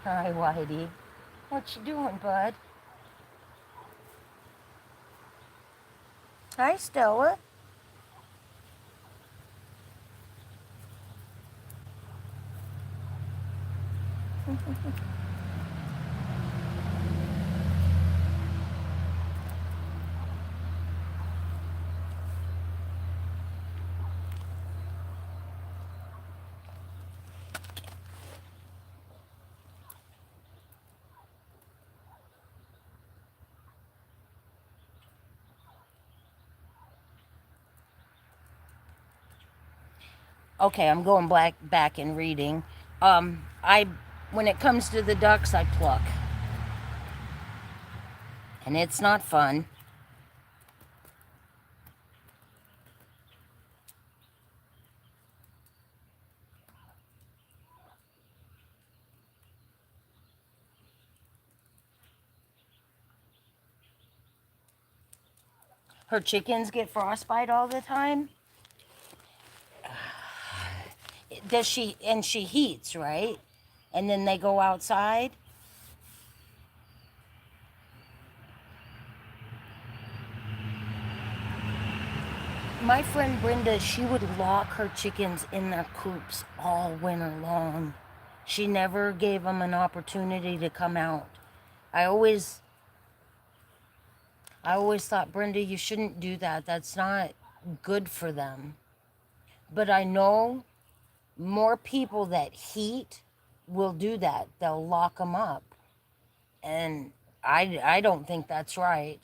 Hi, Whitey. What you doing, bud? Hi, Stella. Okay, I'm going back and reading. I when it comes to the ducks, I pluck, and it's not fun. Her chickens get frostbite all the time. Does she? And she heats, right? And then they go outside. My friend Brenda, she would lock her chickens in their coops all winter long. She never gave them an opportunity to come out. I always I always thought, Brenda, you shouldn't do that. That's not good for them. But I know more people that heat will do that. They'll lock them up. And I don't think that's right.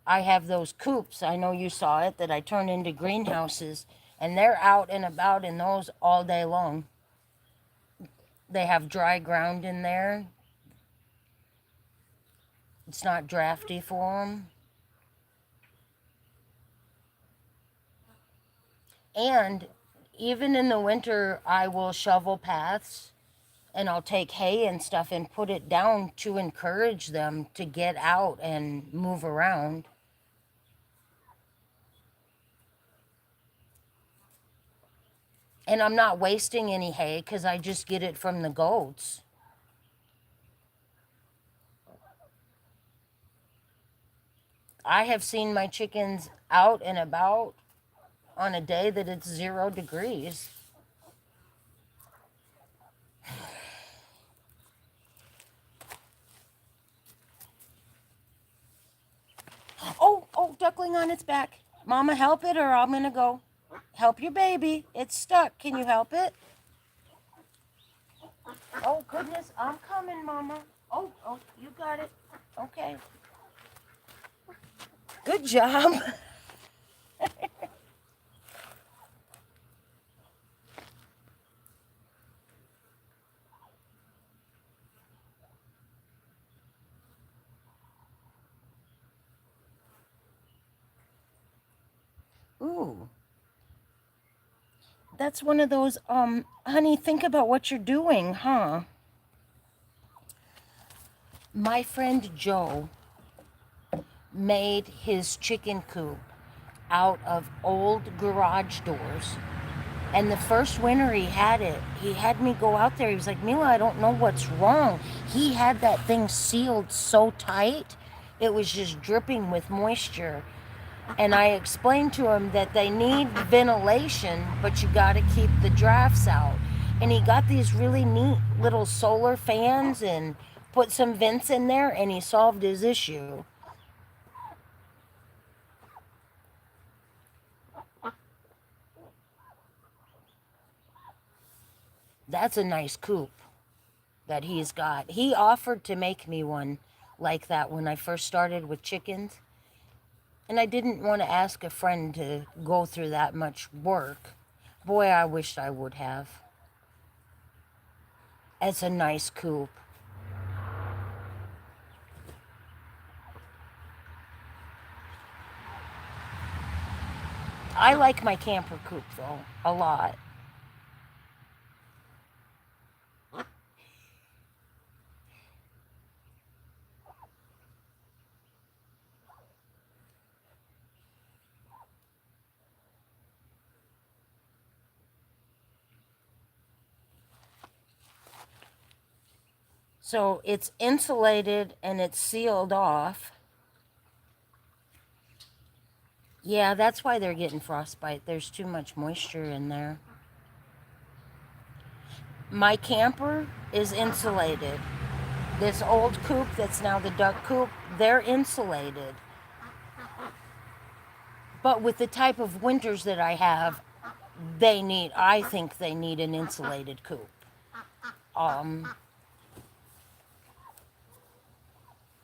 I have those coops. I know you saw it that I turn into greenhouses, and they're out and about in those all day long. They have dry ground in there. It's not drafty for them. And even in the winter, I will shovel paths and I'll take hay and stuff and put it down to encourage them to get out and move around. And I'm not wasting any hay because I just get it from the goats. I have seen my chickens out and about on a day that it's 0 degrees. Oh, duckling on its back. Mama, help it or I'm going to go. Help your baby. It's stuck. Can you help it? Oh, goodness. I'm coming, Mama. Oh, you got it. Okay. Good job. Ooh. That's one of those, honey, think about what you're doing, huh? My friend Joe made his chicken coop out of old garage doors. And the first winter he had it, he had me go out there. He was like, Mila, I don't know what's wrong. He had that thing sealed so tight, it was just dripping with moisture. And I explained to him that they need ventilation, but you got to keep the drafts out. And he got these really neat little solar fans and put some vents in there, and he solved his issue. That's a nice coop that he's got. He offered to make me one like that when I first started with chickens. And I didn't want to ask a friend to go through that much work. Boy, I wished I would have. It's a nice coop. I like my camper coop though, a lot. So it's insulated and it's sealed off. Yeah, that's why they're getting frostbite. There's too much moisture in there. My camper is insulated. This old coop that's now the duck coop, they're insulated. But with the type of winters that I have, I think they need an insulated coop. Um,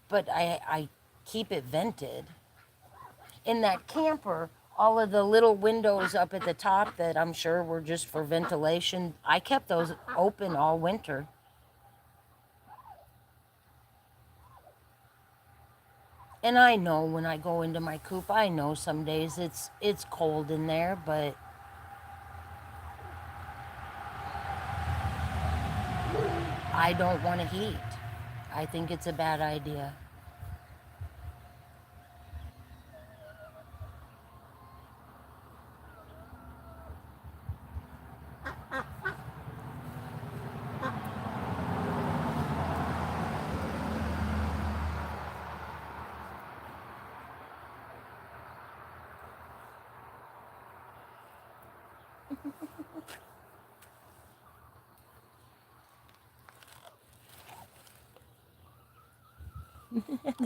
but I keep it vented. In that camper, all of the little windows up at the top that I'm sure were just for ventilation, I kept those open all winter. And I know when I go into my coop, I know some days it's cold in there, but I don't want to heat. I think it's a bad idea.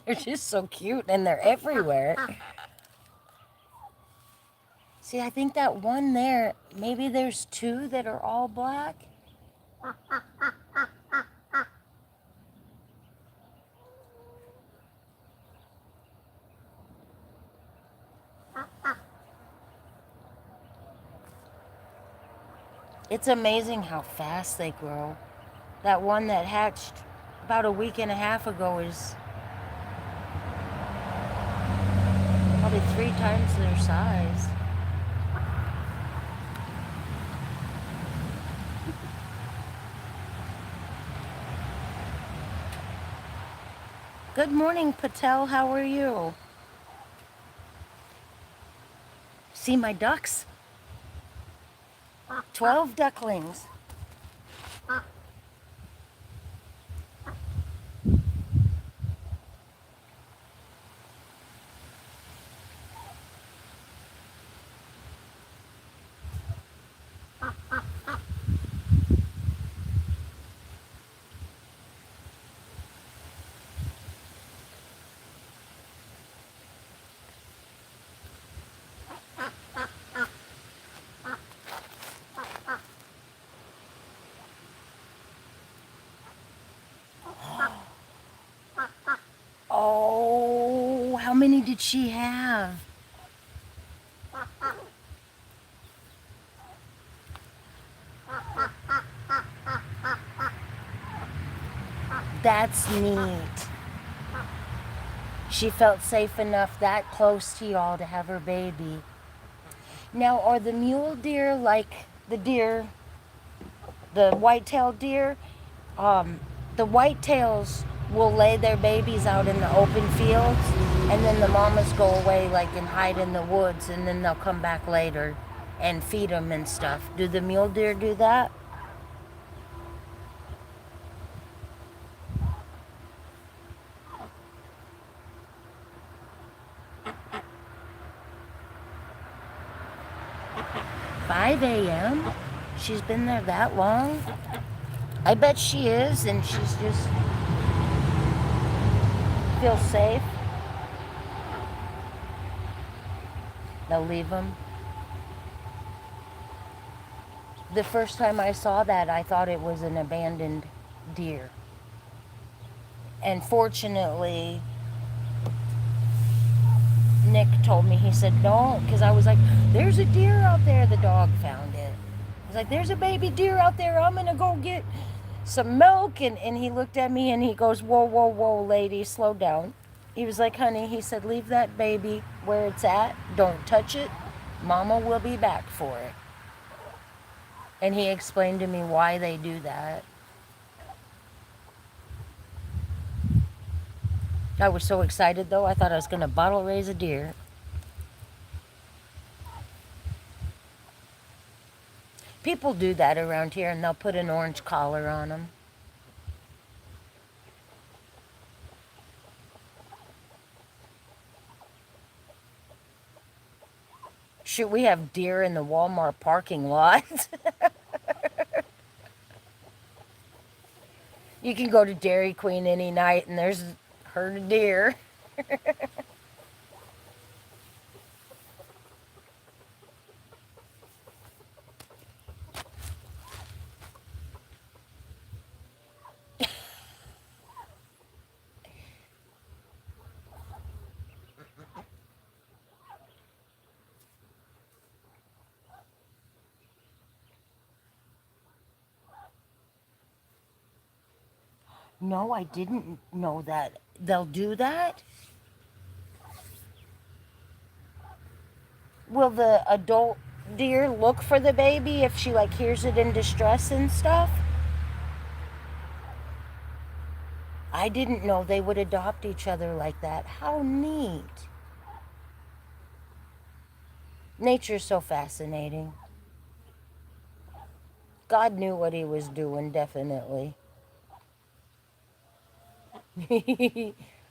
They're just so cute and they're everywhere. See, I think that one there, maybe there's two that are all black. It's amazing how fast they grow. That one that hatched about a week and a half ago is probably 3 times their size. Good morning, Patel. How are you? See my ducks? 12 ducklings. Oh, how many did she have? That's neat. She felt safe enough that close to y'all to have her baby. Now, are the mule deer like the deer, the white-tailed deer? The whitetails will lay their babies out in the open fields, and then the mamas go away like and hide in the woods, and then they'll come back later and feed them and stuff. Do the mule deer do that? Five a.m.? She's been there that long? I bet she is, and she's just feels safe. They'll leave them. The first time I saw that, I thought it was an abandoned deer. And fortunately, Nick told me, he said, don't, because I was like, there's a deer out there. The dog found it. He's like, there's a baby deer out there. I'm going to go get some milk. And he looked at me and he goes, whoa, whoa, whoa, lady, slow down. He was like, honey, he said, leave that baby where it's at. Don't touch it. Mama will be back for it. And he explained to me why they do that. I was so excited, though. I thought I was going to bottle raise a deer. People do that around here, and they'll put an orange collar on them. Shoot, we have deer in the Walmart parking lot. You can go to Dairy Queen any night, and there's a herd of deer. No, I didn't know that. They'll do that? Will the adult deer look for the baby if she like hears it in distress and stuff? I didn't know they would adopt each other like that. How neat. Nature's so fascinating. God knew what he was doing, definitely.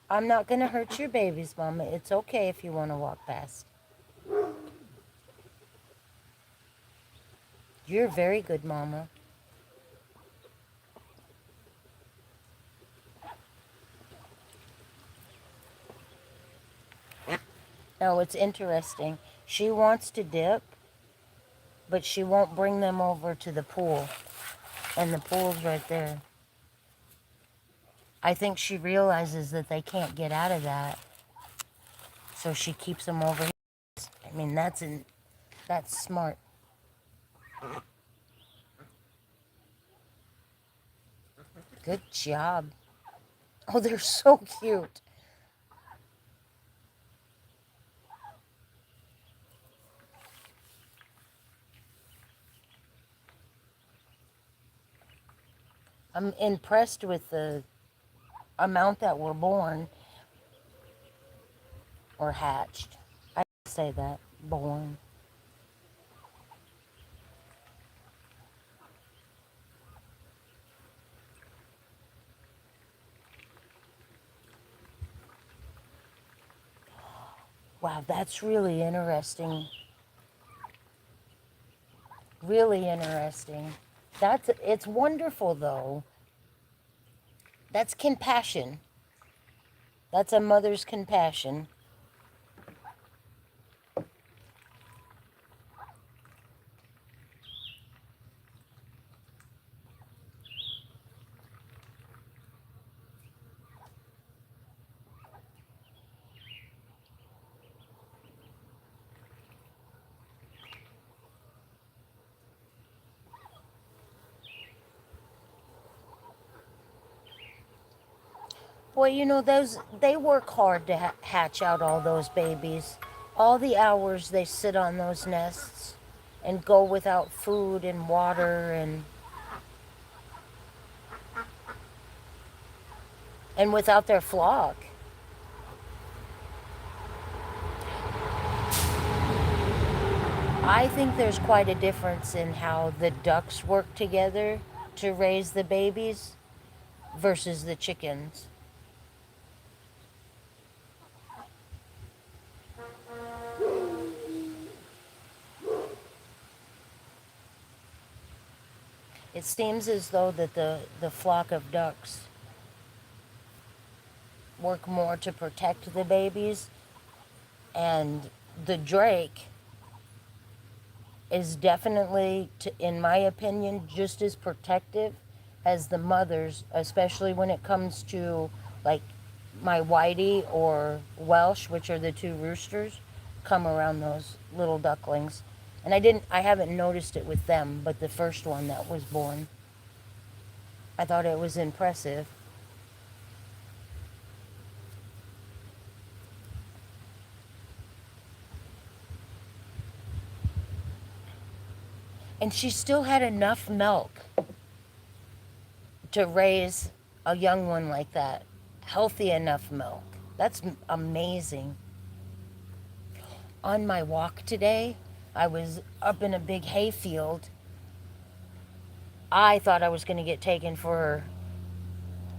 I'm not going to hurt your babies, Mama. It's okay if you want to walk past. You're very good, Mama. No, it's interesting. She wants to dip, but she won't bring them over to the pool. And the pool's right there. I think she realizes that they can't get out of that. So she keeps them over here. I mean, that's smart. Good job. Oh, they're so cute. I'm impressed with the amount that were born or hatched. I say that. Born. Wow, that's really interesting. Really interesting. It's wonderful though. That's compassion. That's a mother's compassion. Boy, you know, those they work hard to hatch out all those babies. All the hours they sit on those nests and go without food and water and without their flock. I think there's quite a difference in how the ducks work together to raise the babies versus the chickens. It seems as though that the flock of ducks work more to protect the babies, and the drake is definitely, in my opinion, just as protective as the mothers, especially when it comes to like my whitey or Welsh, which are the two roosters, come around those little ducklings. And I haven't noticed it with them, but the first one that was born, I thought it was impressive. And she still had enough milk to raise a young one like that. Healthy enough milk. That's amazing. On my walk today, I was up in a big hayfield. I thought I was going to get taken for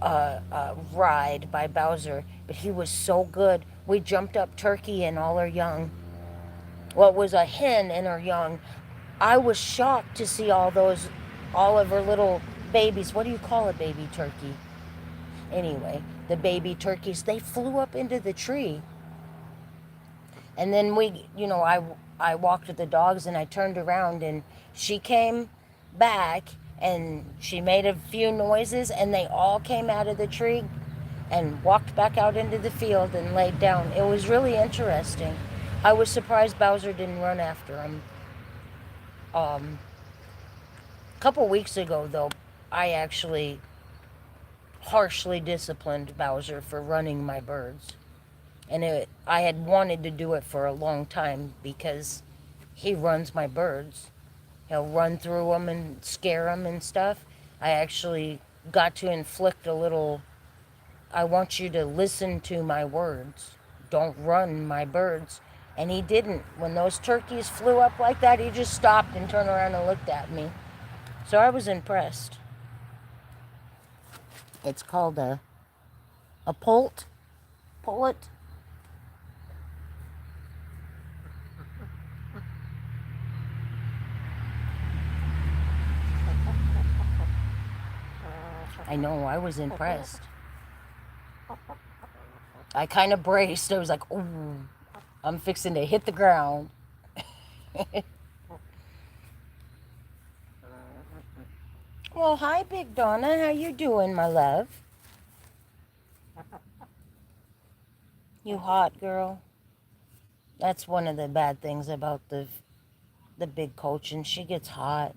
a ride by Bowser, but he was so good. We jumped up Turkey and all her young. Well, it was a hen and her young. I was shocked to see all of her little babies. What do you call a baby turkey? Anyway, the baby turkeys, they flew up into the tree. And then I walked with the dogs and I turned around and she came back and she made a few noises and they all came out of the tree and walked back out into the field and laid down. It was really interesting. I was surprised Bowser didn't run after him. A couple weeks ago, though, I actually harshly disciplined Bowser for running my birds. And I had wanted to do it for a long time because he runs my birds. He'll run through them and scare them and stuff. I actually got to inflict a little, I want you to listen to my words. Don't run my birds. And he didn't. When those turkeys flew up like that, he just stopped and turned around and looked at me. So I was impressed. It's called a pullet. Pullet. I know, I was impressed. I kind of braced. I was like, ooh, I'm fixing to hit the ground. Well, hi, Big Donna. How you doing, my love? You hot, girl? That's one of the bad things about the big Cochin. She gets hot.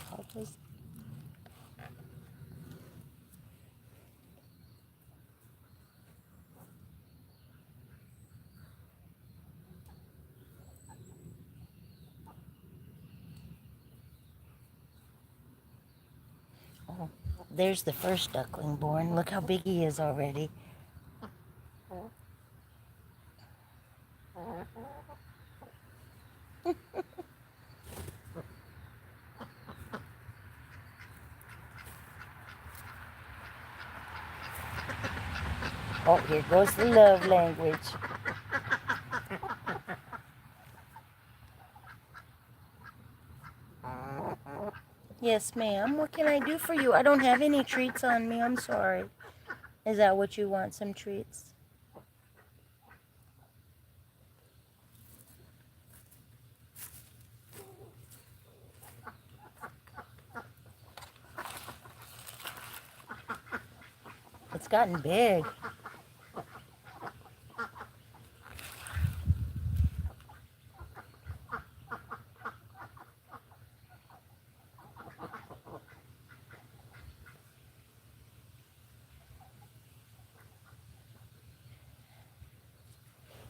How does- Oh, there's the first duckling born. Look how big he is already. Oh, here goes the love language. Yes, ma'am. What can I do for you? I don't have any treats on me. I'm sorry. Is that what you want? Some treats? It's gotten big.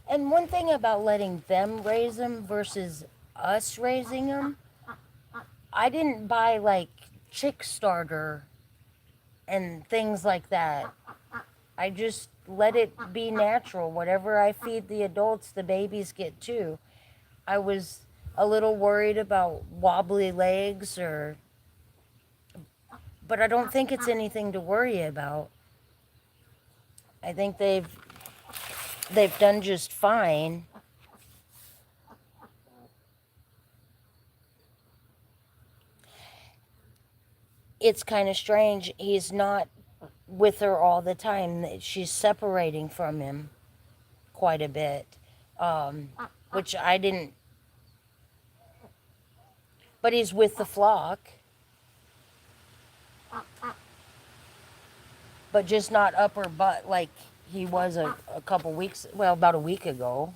And one thing about letting them raise them versus us raising them, I didn't buy like chick starter and things like that. I just let it be natural. Whatever I feed the adults, the babies get too. I was a little worried about wobbly legs but I don't think it's anything to worry about. I think they've done just fine. It's kind of strange. He's not with her all the time. She's separating from him quite a bit, which I didn't. But he's with the flock, but just not up her butt like he was a couple weeks, well, about a week ago.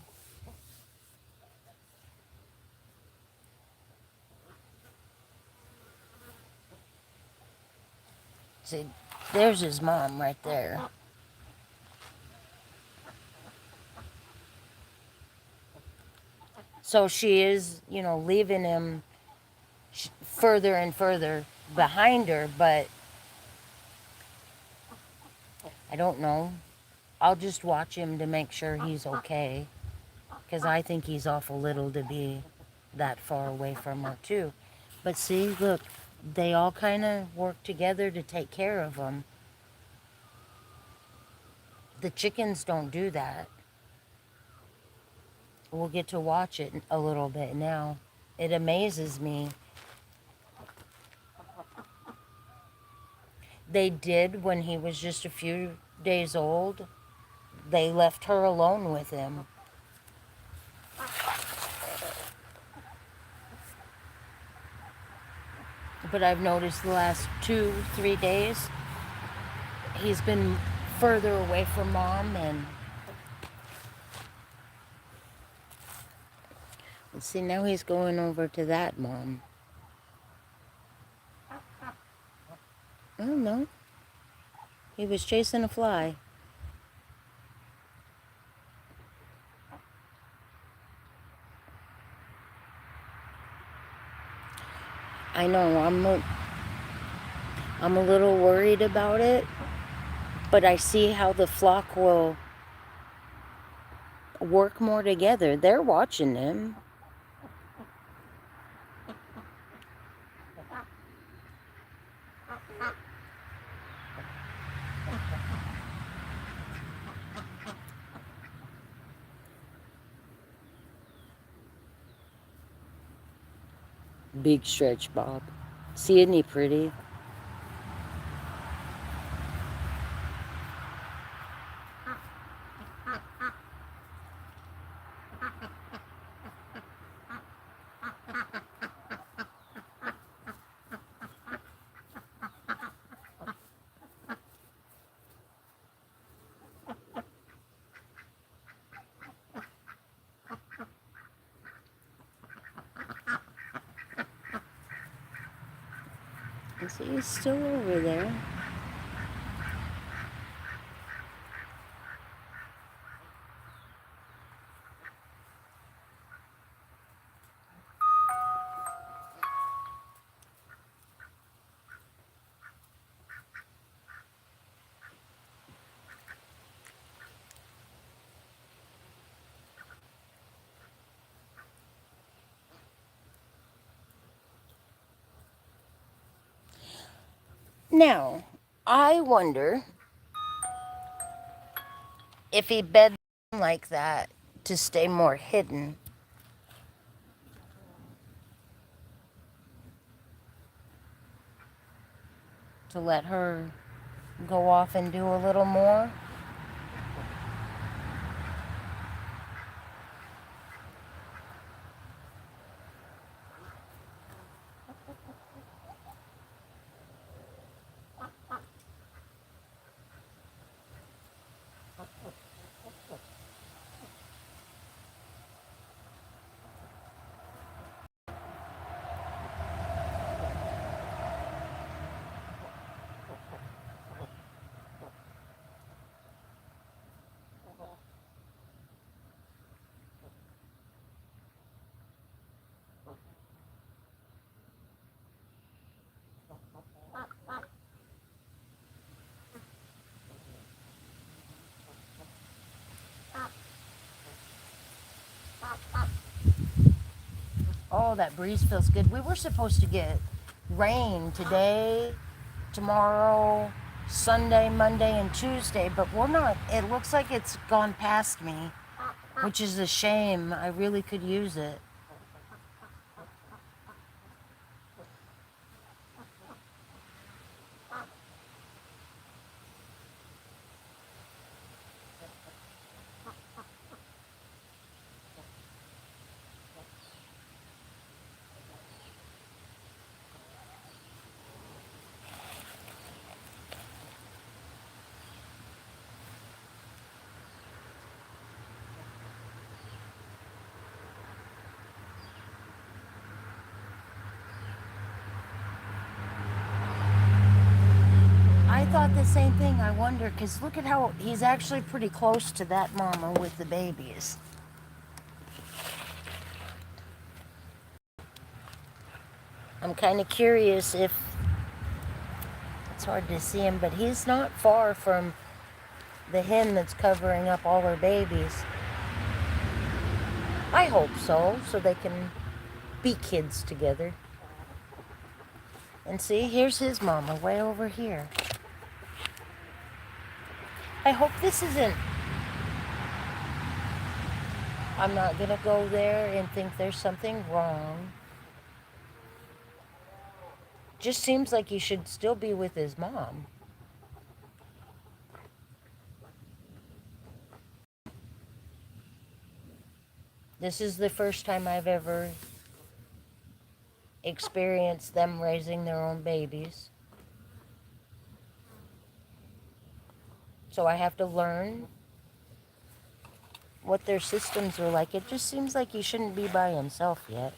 See, there's his mom right there. So she is, leaving him further and further behind her, but I don't know. I'll just watch him to make sure he's okay, because I think he's awful little to be that far away from her, too. But see, look, they all kind of work together to take care of him. The chickens don't do that. We'll get to watch it a little bit now. It amazes me. They did when he was just a few days old. They left her alone with him. But I've noticed the last 2, 3 days, he's been further away from mom. And let's see, now he's going over to that mom. Oh no, he was chasing a fly. I know, I'm a little worried about it, but I see how the flock will work more together. They're watching him. Big stretch, Bob. See, isn't he pretty? And see, he's still over there. Now, I wonder if he bed like that to stay more hidden. To let her go off and do a little more. Oh, that breeze feels good. We were supposed to get rain today, tomorrow, Sunday, Monday, and Tuesday, but we're not. It looks like it's gone past me, which is a shame. I really could use it. I thought the same thing. I wonder, because look at how he's actually pretty close to that mama with the babies. I'm kind of curious if it's hard to see him, but he's not far from the hen that's covering up all her babies. I hope so they can be kids together. And see, here's his mama way over here. I hope this isn't... I'm not gonna go there and think there's something wrong. Just seems like he should still be with his mom. This is the first time I've ever experienced them raising their own babies. So I have to learn what their systems are like. It just seems like he shouldn't be by himself yet.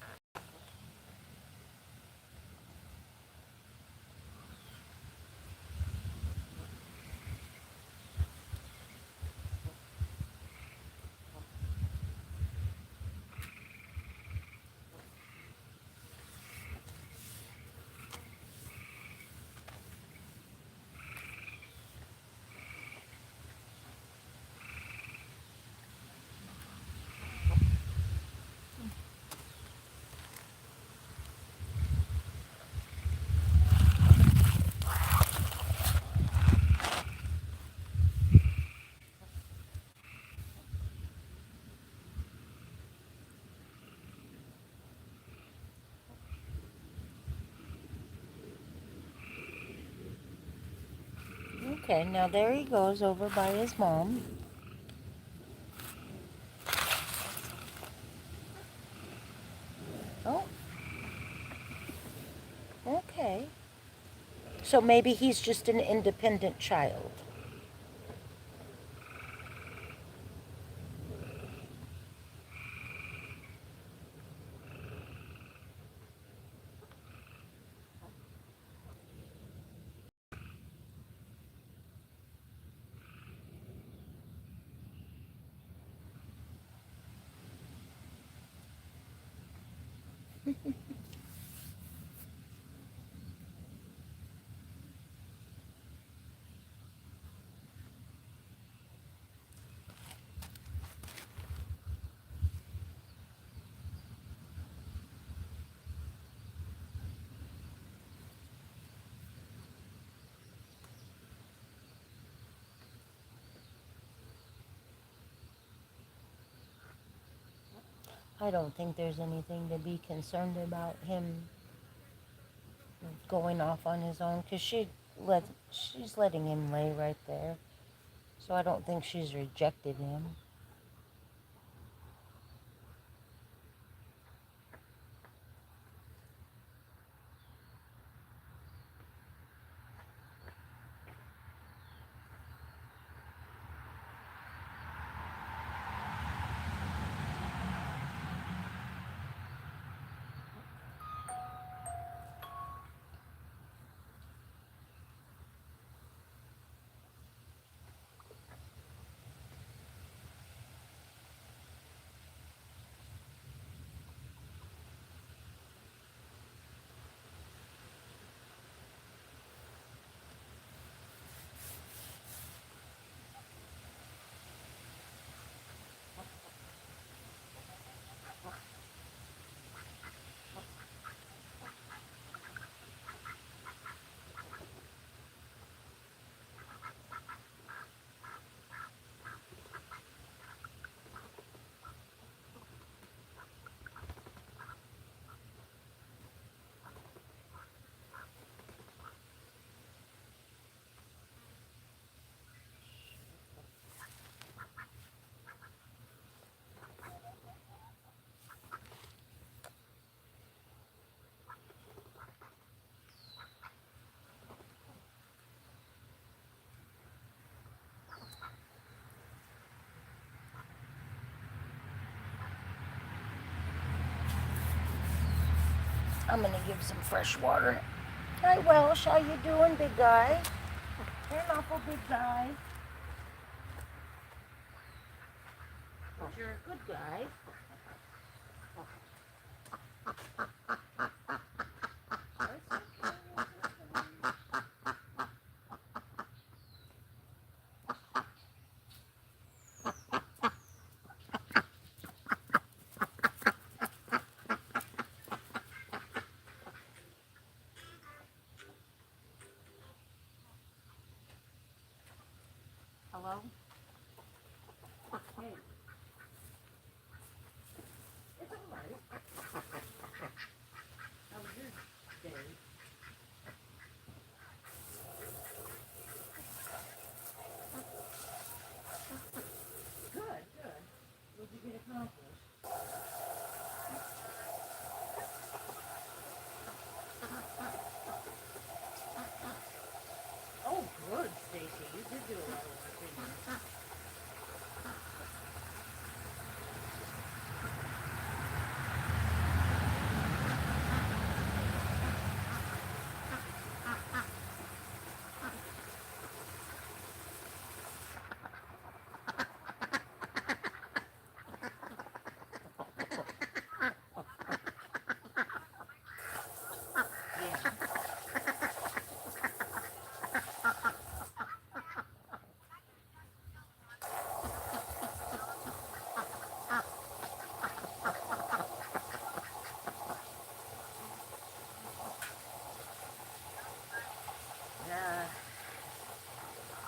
Okay, now there he goes over by his mom. Oh, okay. So maybe he's just an independent child. I don't think there's anything to be concerned about him going off on his own because she's letting him lay right there. So I don't think she's rejected him. I'm gonna give some fresh water. Hi Welsh, how you doing, big guy? You're an awful big guy. But you're a good guy. Hello? Hey.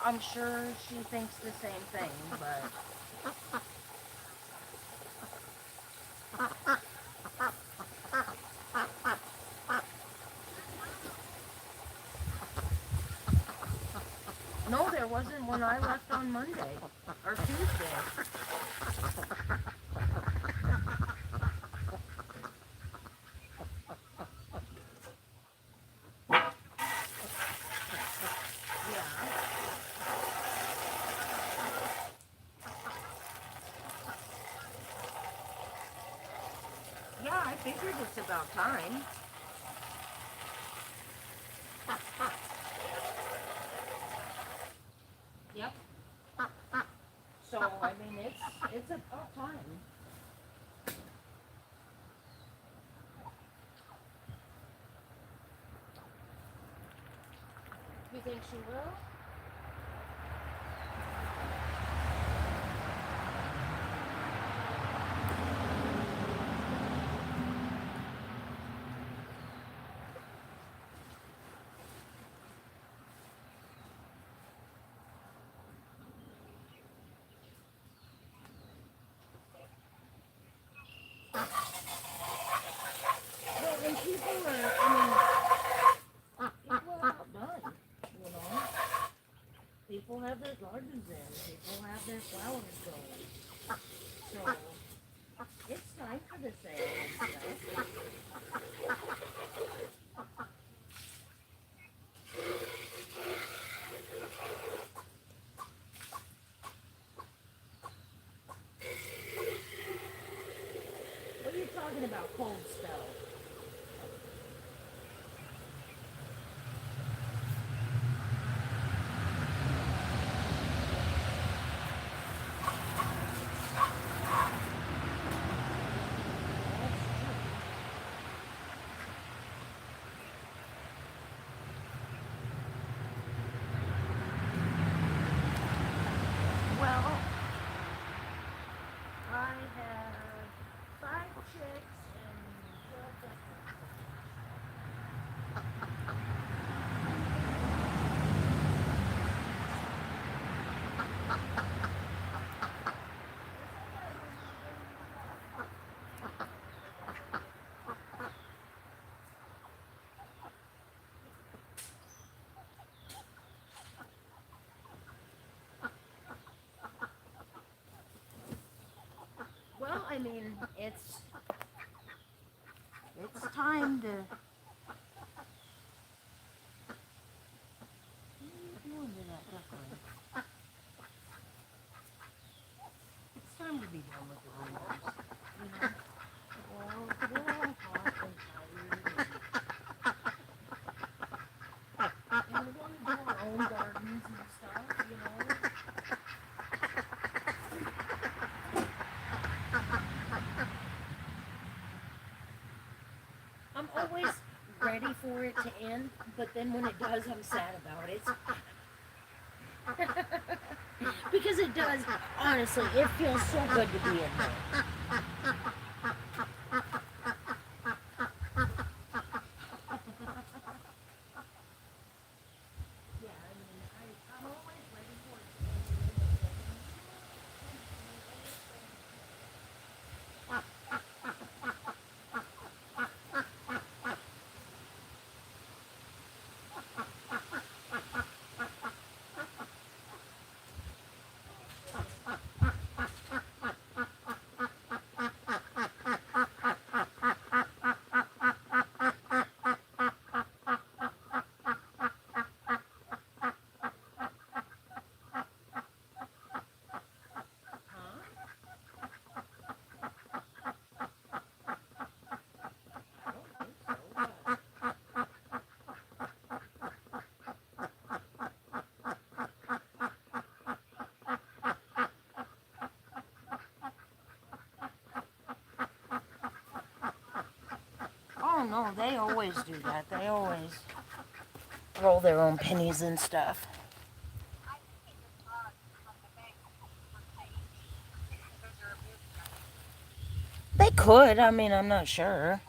I'm sure she thinks the same thing, but no, there wasn't when I left on Monday or Tuesday. Yeah. Yeah, I figured it's about time. Yep. So I mean, it's about time. You think she will? Well, and people are, people are outdone, you know. People have their gardens in. People have their flowers going. So it's time for the sale and stuff. What are you talking about, cold spell? That's true. Well, I have 5 chicks and 12 ducklings. Well, I mean, it's time to. What are you doing to that duckling? It's time to be done with the rumors. You know, we're all hot and tired, and we want to do our own gardens and stuff. You know. I'm always ready for it to end, but then when it does, I'm sad about it. Because it does, honestly, it feels so good to be in there. Yeah, I mean, I'm always ready for it to end. Huh? I don't think so, but oh no, they always do that. They always roll their own pennies and stuff. They could. I mean, I'm not sure.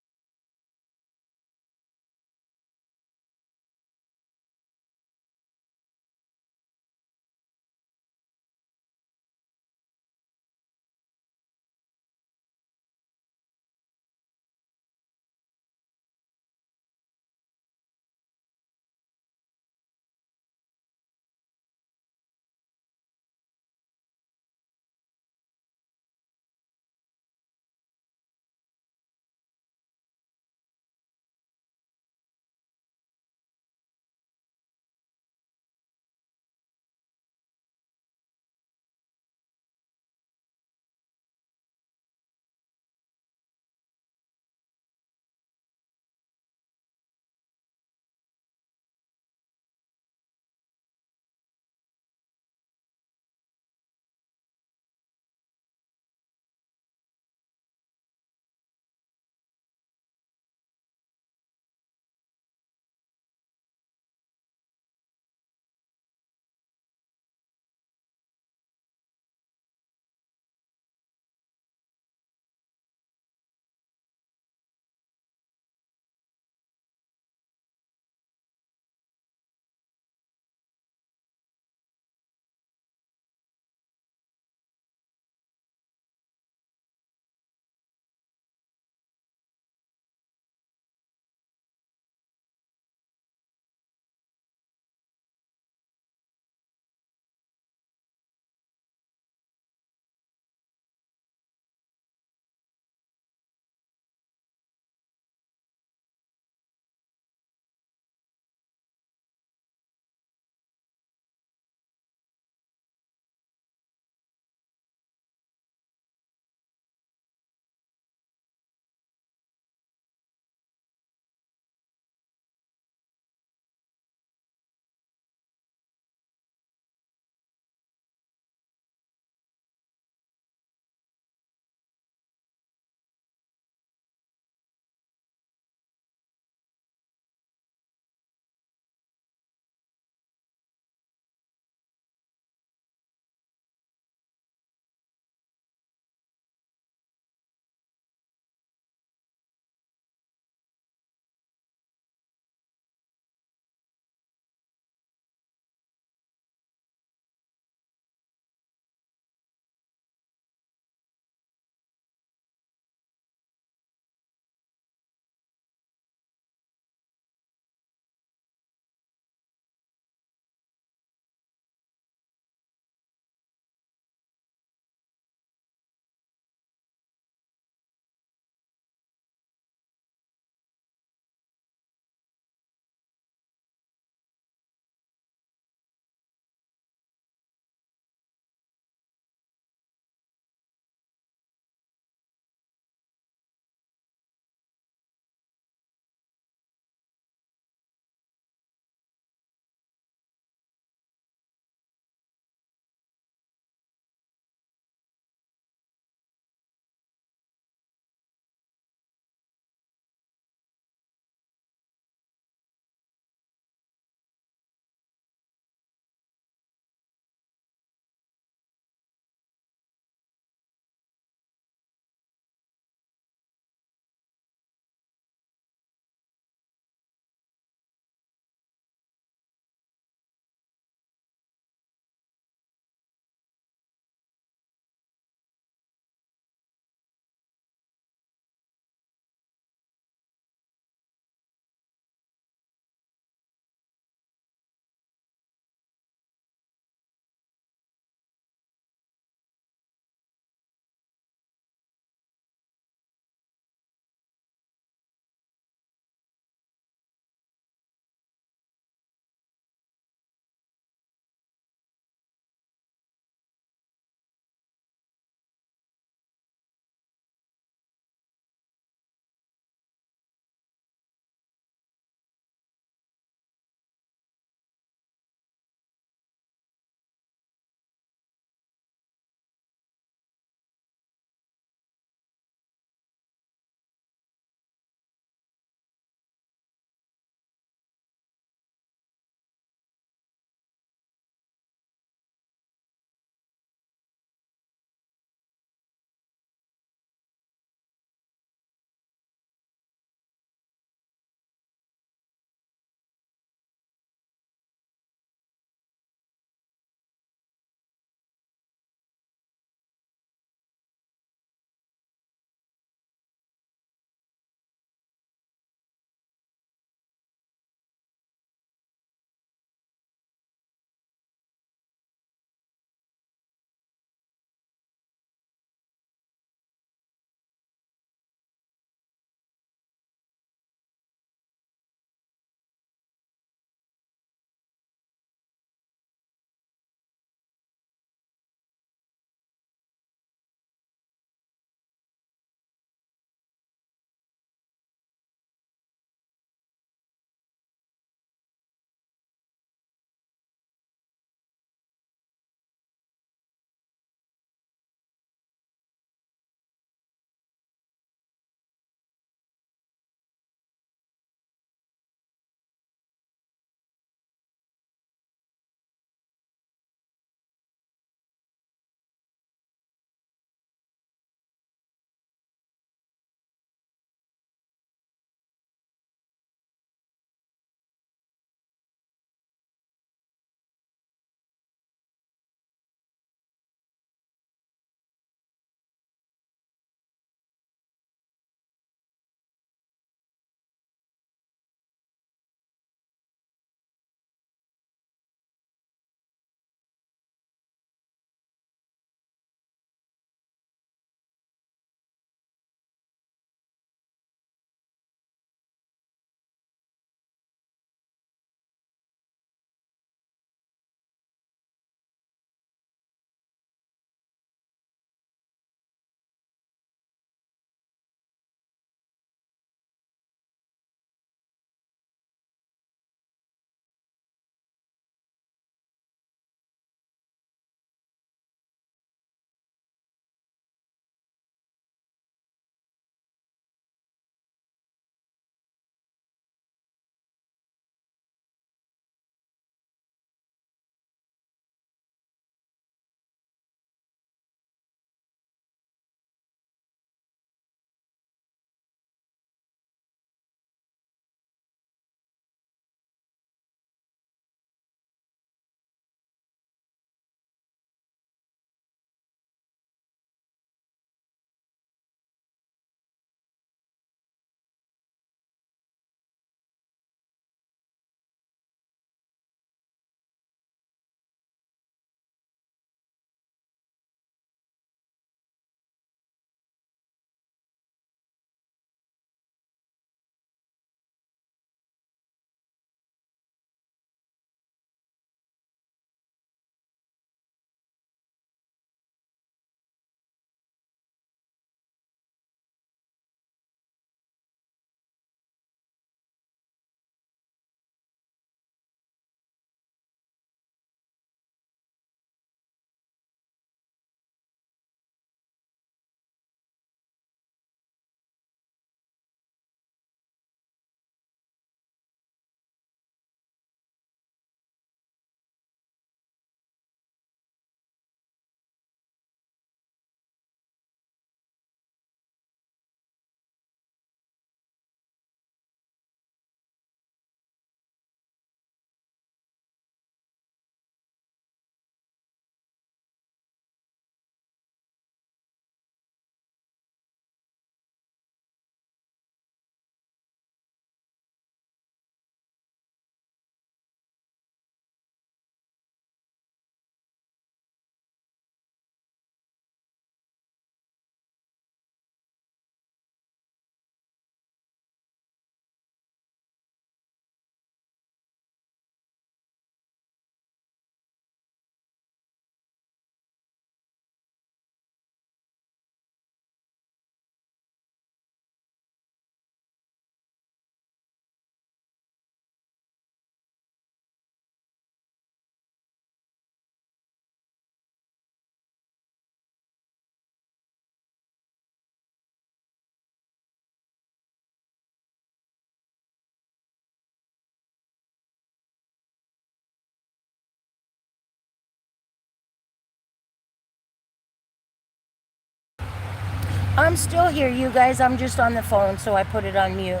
I'm still here, you guys. I'm just on the phone, so I put it on mute.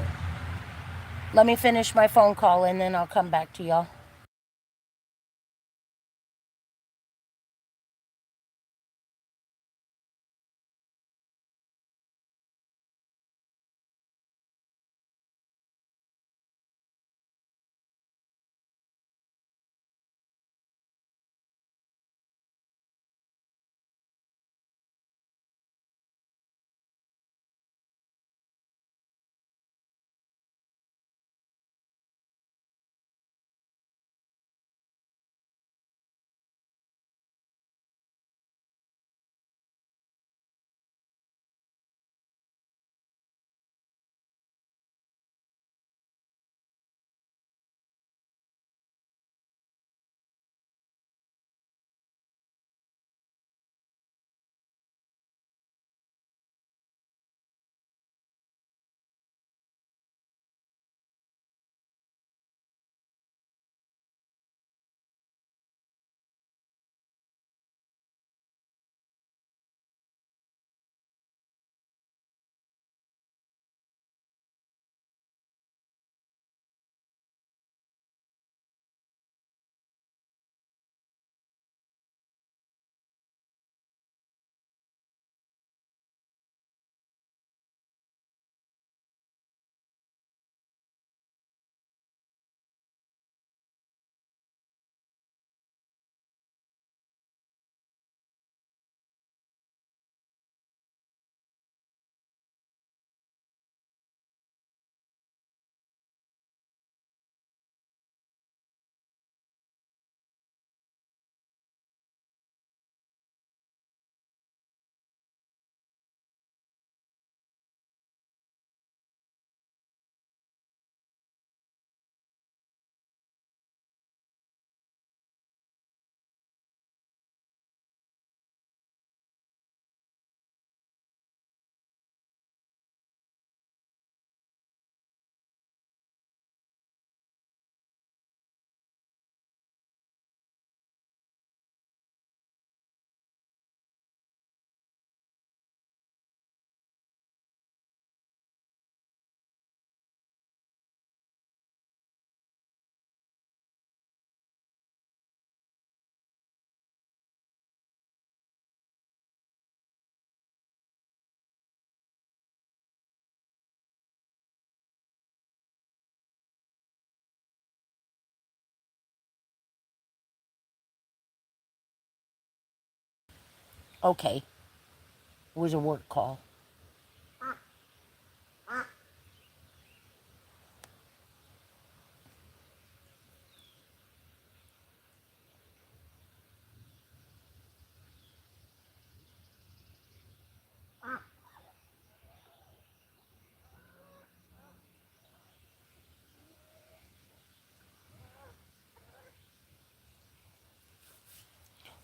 Let me finish my phone call and then I'll come back to y'all. Okay. It was a work call.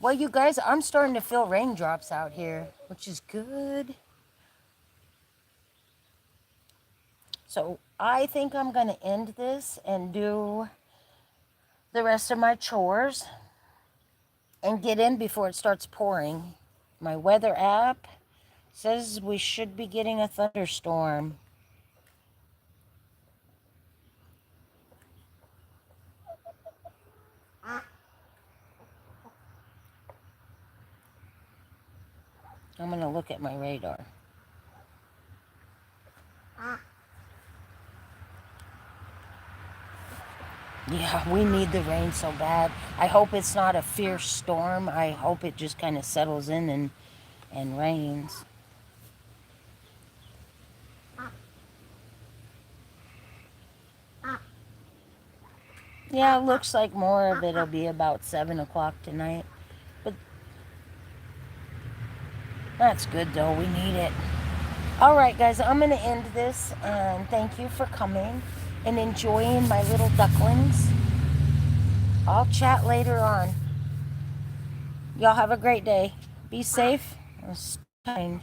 Well, you guys, I'm starting to feel raindrops out here, which is good. So I think I'm going to end this and do the rest of my chores and get in before it starts pouring. My weather app says we should be getting a thunderstorm. I'm going to look at my radar. Yeah, we need the rain so bad. I hope it's not a fierce storm. I hope it just kind of settles in and rains. Yeah, it looks like more of it'll be about 7 o'clock tonight. But that's good though. We need it. All right, guys, I'm going to end this. And thank you for coming and enjoying my little ducklings. I'll chat later on. Y'all have a great day. Be safe and stay kind.